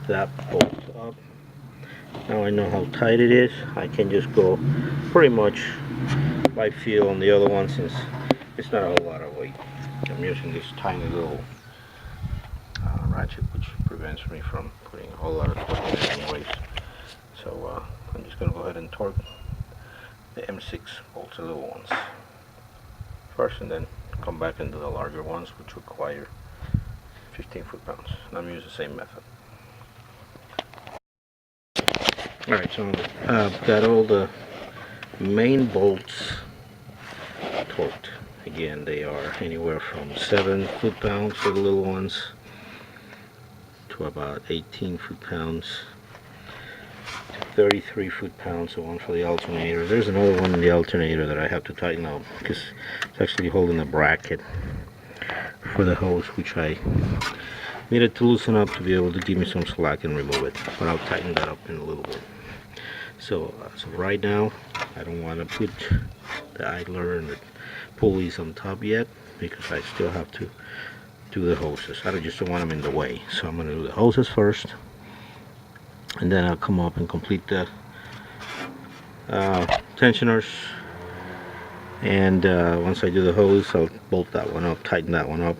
that bolt up. Now I know how tight it is. I can just go pretty much by feel on the other one, since it's not a whole lot of weight. I'm using this tiny little ratchet, which prevents me from putting a whole lot of torque in it anyways. So I'm just going to go ahead and torque the M6 bolts, the little ones first, and then come back into the larger ones, which require 15 foot-pounds. And I'm using the same method. Alright, so I've got all the main bolts torqued. Again, they are anywhere from 7 foot-pounds for the little ones to about 18 foot-pounds 33 foot-pounds, so one for the alternator. There's another one in the alternator that I have to tighten up because it's actually holding the bracket for the hose, which I needed to loosen up to be able to give me some slack and remove it, but I'll tighten that up in a little bit. So right now I don't want to put the idler and the pulleys on top yet because I still have to do the hoses. I just don't want them in the way, so I'm going to do the hoses first, and then I'll come up and complete the tensioners, and once I do the hose I'll bolt that one up, tighten that one up.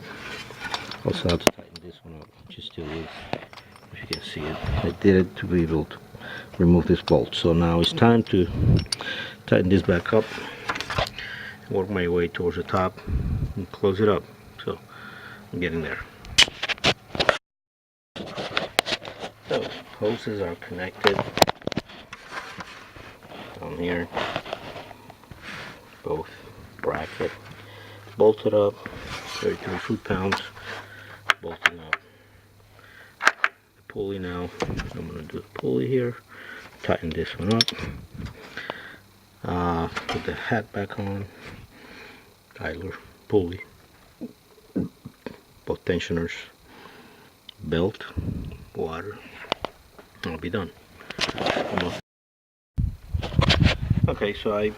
Also have to tighten this one up, just still loose. If you can see it, I did it to be able to remove this bolt. So now it's time to tighten this back up, work my way towards the top and close it up. So I'm getting there. So hoses are connected down here, both bracket bolted up, 33 foot-pounds bolting up. The pulley now, I'm going to do the pulley here, tighten this one up, put the hat back on, idler, pulley, both tensioners, belt, water. I'll be done. Okay, so I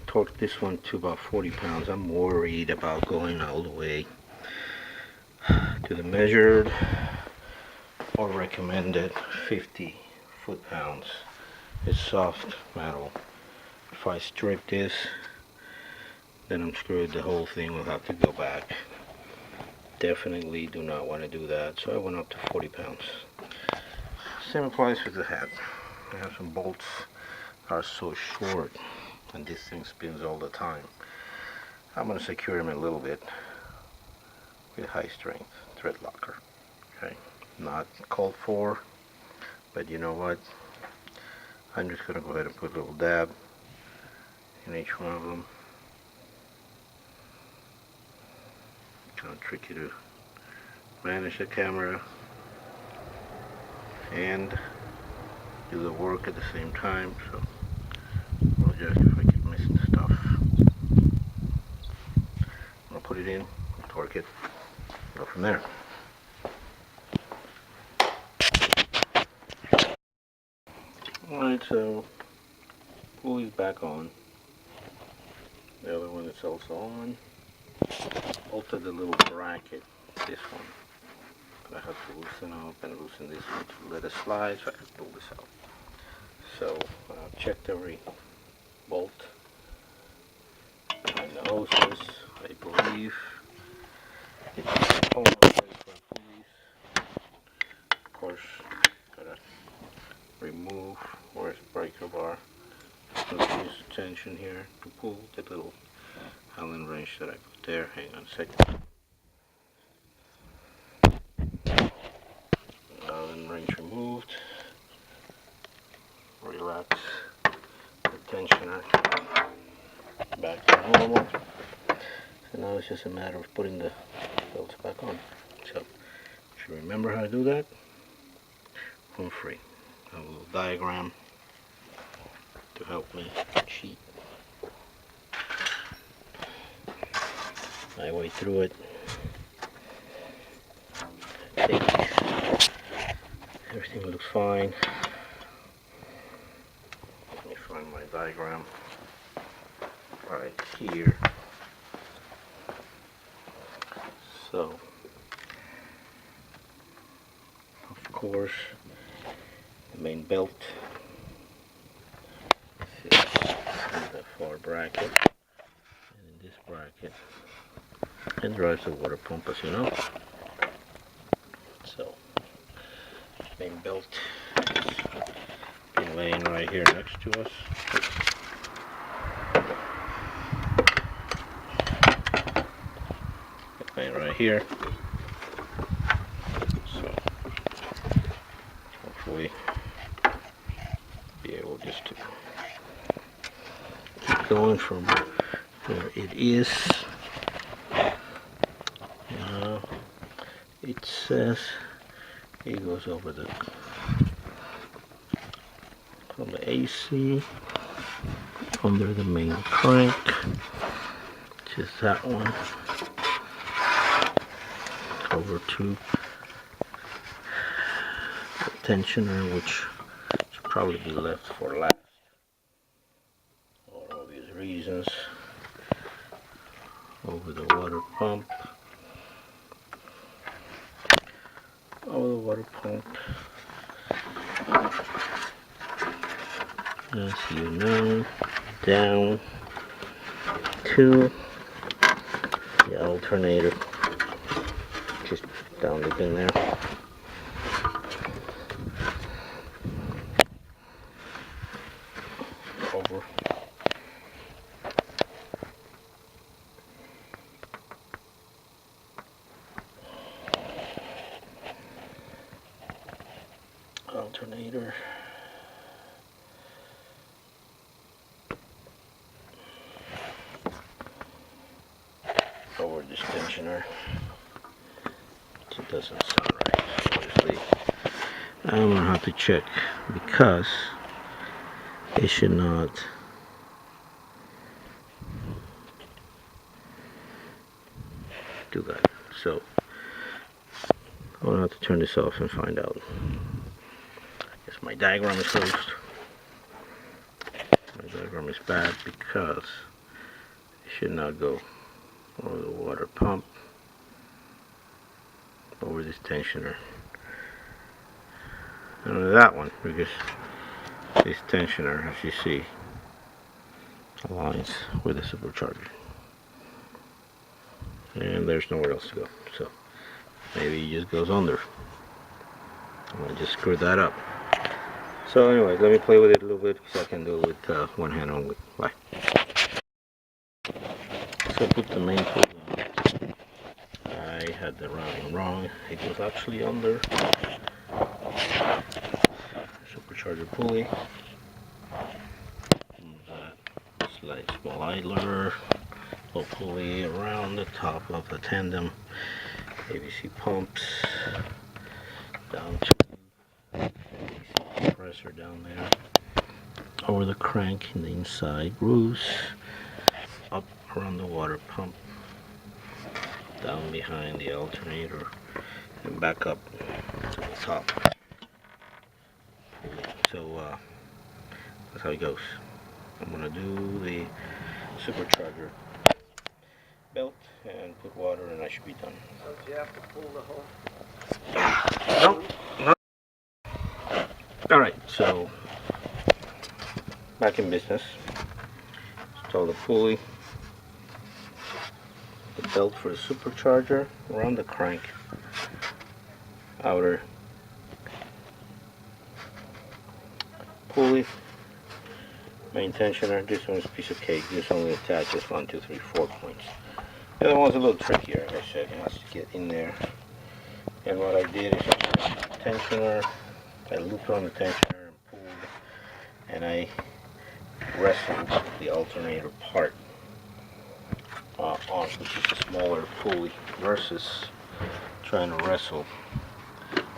torqued this one to about 40 pounds. I'm worried about going all the way to the measured or recommended 50 foot-pounds. It's soft metal. If I strip this, then I'm screwed. The whole thing will have to go back. Definitely do not want to do that, so I went up to 40 pounds. Same applies with the hat. I have some bolts that are so short and this thing spins all the time. I'm going to secure them a little bit with high strength thread locker. Okay, not called for, but you know what, I'm just going to go ahead and put a little dab in each one of them. Kind of tricky to manage the camera and do the work at the same time, so apologize if I keep missing stuff. I'll put it in, torque it, go from there. Alright, so pulley's back on. The other one is also on. Bolted the little bracket, this one. But I have to loosen up and loosen this one to let it slide so I can pull this out. So I've checked every bolt and the hoses. I believe it's a component place for pulleys. Of course, gotta remove where's breaker bar. Let's use the tension here to pull the little Allen wrench that I put there. Hang on a second. Allen wrench removed. Relax the tensioner back to normal. So now it's just a matter of putting the belts back on. So if you remember how to do that, I'm free. A little diagram to help me cheat my way through it. I think everything looks fine. Let me find my diagram right here. So, of course, the main belt sits in the far bracket, and in this bracket it drives the water pump, as you know. So, main belt is been laying right here next to us. Laying right here. So, hopefully be able just to keep going from where it is. It says it goes over the from the AC under the main crank, which is that one, over to the tensioner, which should probably be left for last for obvious reasons, over the water pump, as you know, down to the alternator, just down deep in there. Over. Alternator. Over this tensioner. It doesn't sound right, obviously. I'm gonna have to check because it should not do that. So I'm gonna have to turn this off and find out. I guess my diagram is closed. My diagram is bad because it should not go over the water pump, over this tensioner, and over that one, because this tensioner, as you see, aligns with the supercharger, and there's nowhere else to go. So maybe it just goes under. I just screwed that up. So anyway, let me play with it a little bit because I can do it with one hand only. Bye. So put the main pulley on. I had the routing wrong. It was actually under supercharger pulley. That slight small idler, little pulley around the top of the tandem ABC pumps, down to the compressor down there, over the crank in the inside grooves, up around the water pump, down behind the alternator, and back up to the top. So that's how it goes. I'm gonna do the supercharger belt and put water, and I should be done. Don't you have to pull the whole? No. Alright, so back in business. Install the pulley, the belt for the supercharger, around the crank, outer pulley, main tensioner. This one's a piece of cake. This only attaches 1, 2, 3, 4 points. The other one's a little trickier. Like I said, it has to get in there. And what I did is I took the tensioner, I looped on the tensioner and pulled, and I wrestled the alternator part on, which is a smaller pulley, versus trying to wrestle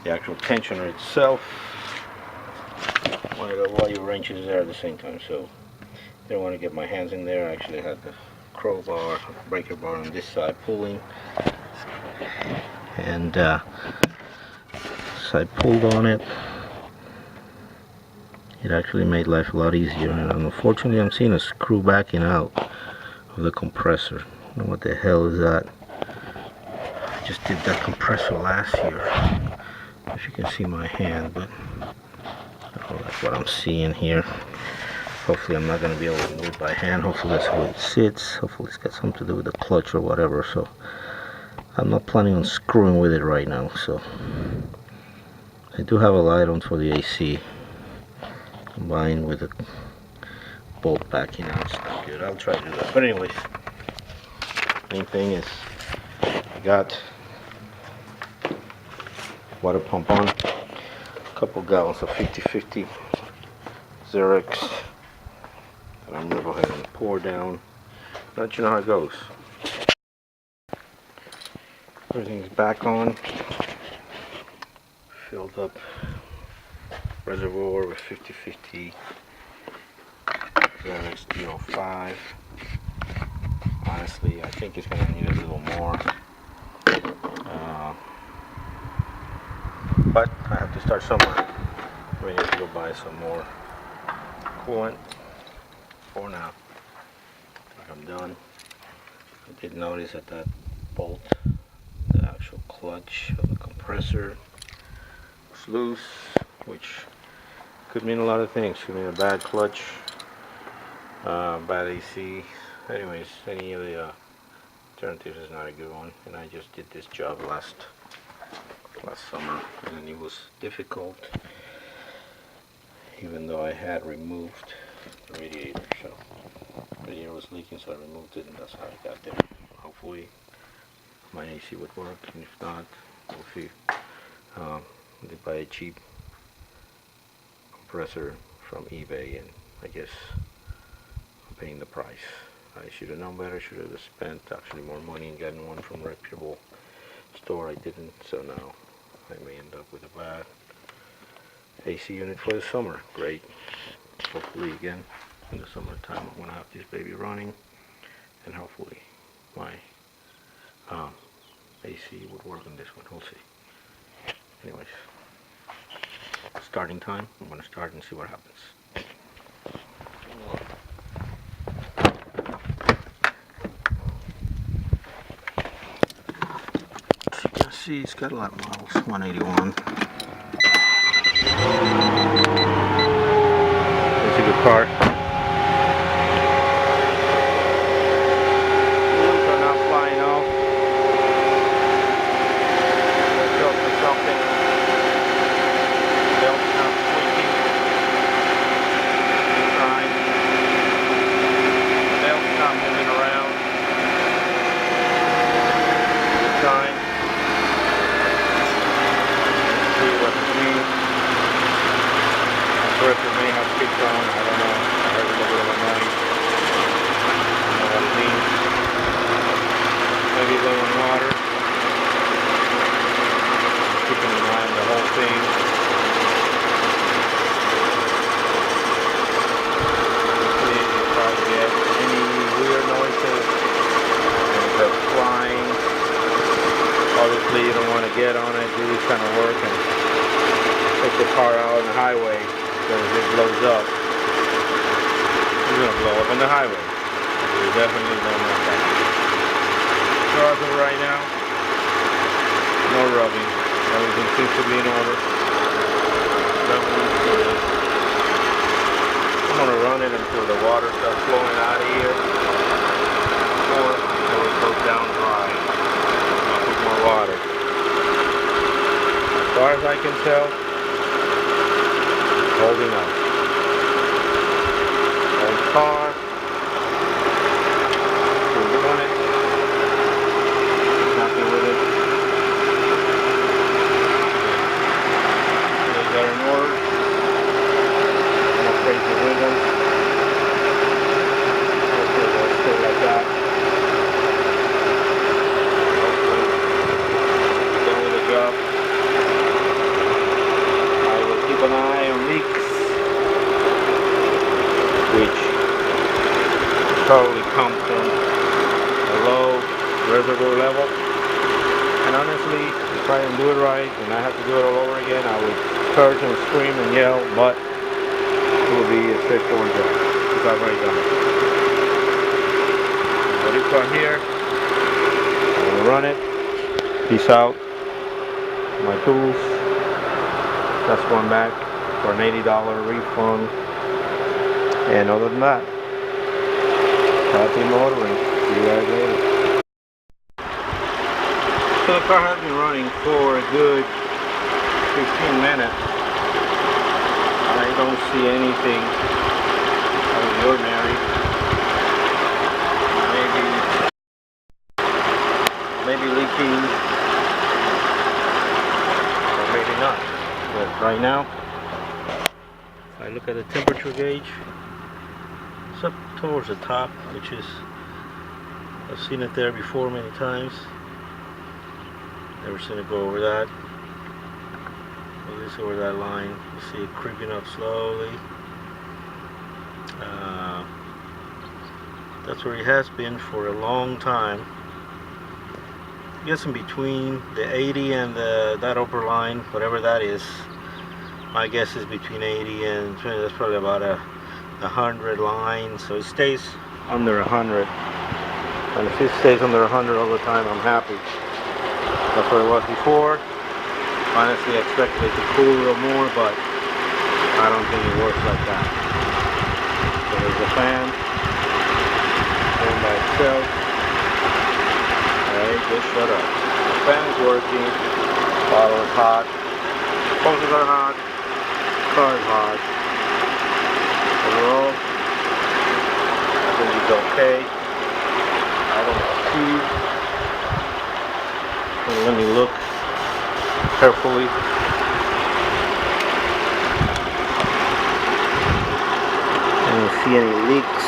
the actual tensioner itself. One of the wire wrenches there at the same time, so didn't want to get my hands in there. I actually had the crowbar, breaker bar on this side pulling, and so I pulled on it. It actually made life a lot easier, and unfortunately I'm seeing a screw backing out of the compressor. I don't know what the hell is that. I just did that compressor last year, if you can see my hand, but oh, that's what I'm seeing here. Hopefully I'm not going to be able to move it by hand. Hopefully that's how it sits. Hopefully it's got something to do with the clutch or whatever. So I'm not planning on screwing with it right now. So I do have a light on for the AC, combined with a bolt backing out. It's not good. I'll try to do that. But anyways, main thing is I got water pump on, a couple gallons of 50/50 Xerox that I'm going to go ahead and pour down. Let you know how it goes. Everything's back on, filled up reservoir with 50/50 CL55. Honestly, I think it's gonna need a little more, but I have to start somewhere. We need to go buy some more coolant. For now, I think I'm done. I did notice that that bolt, the actual clutch of the compressor, was loose, which could mean a lot of things. Could mean a bad clutch, bad AC. Anyways, any of the alternatives is not a good one. And I just did this job last summer, and it was difficult, even though I had removed the radiator. So the radiator was leaking, so I removed it, and that's how I got there. Hopefully my AC would work, and if not, we'll see. I did buy a cheap compressor from eBay, and I guess I'm paying the price. I should have known better, should have spent actually more money and gotten one from a reputable store. I didn't, so now I may end up with a bad AC unit for the summer. Great. Hopefully again in the summertime I'm going to have this baby running, and hopefully my AC would work on this one. We'll see. Anyways, starting time. I'm going to start and see what happens. As you can see, it's got a lot of models. 181. It's a good car. Wheels are not flying off. Let's go for something. Belt's not squeaking. Fine. Belt's not moving around. Good sign. See what it means. Compressor may have kicked on. I don't know. I heard a little bit of a noise. I don't know what it means. Maybe low on water. Keeping in mind the whole thing. See if you probably get any weird noises. And the flying. Obviously you don't want to get on it, do this kind of work and take the car out on the highway, because if it blows up, it's going to blow up on the highway. You definitely don't want that. So as of right now, no rubbing. Everything seems to be in order. I'm going to run it until the water starts flowing out of here, or until it goes down dry. More water. As far as I can tell, holding up. Old car. We're doing it. Happy with it. They got in order. I'm afraid to win them. Hopefully they'll stay like that. I will keep an eye on leaks, which probably come from a low reservoir level. And honestly, if I don't do it right and I have to do it all over again, I would curse and scream and yell, but it will be a straightforward job because I've already done it. But this car here, I'm going to run it. Peace out. My tools. That's going back for an $80 refund. And other than that, happy motoring. See you guys later. So the car has been running for a good 15 minutes. I don't see anything out of the ordinary. Maybe leaking. Maybe not, but right now, if I look at the temperature gauge, it's up towards the top, which is, I've seen it there before many times. Never seen it go over that. Maybe Just over that line, you see it creeping up slowly. That's where it has been for a long time. I guess in between the 80 and that upper line, whatever that is, my guess is between 80 and 20. That's probably about a 100 line, so it stays under 100. And if it stays under 100 all the time, I'm happy. That's what it was before. Honestly, I expected it to cool a little more, but I don't think it works like that. So there's the fan going by itself. Alright, just shut up. The fan is working. Bottle is hot. Hoses are hot. Car is hot. Overall, I think it's okay. I don't see. Let me look carefully. I don't see any leaks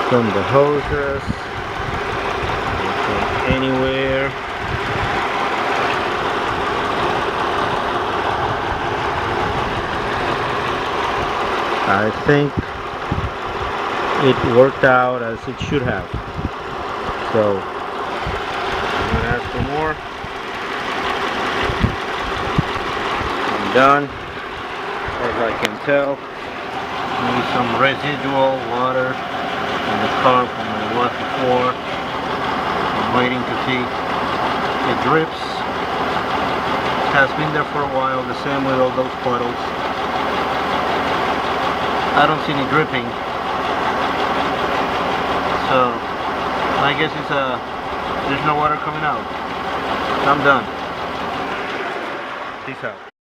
from the hoses. From anywhere. I think it worked out as it should have. So I'm gonna ask for more. I'm done, as I can tell. Maybe some residual water in the car from where it was before. I'm waiting to see if it drips. It has been there for a while, the same with all those puddles. I don't see any dripping. So I guess it's there's no water coming out. I'm done. Peace out.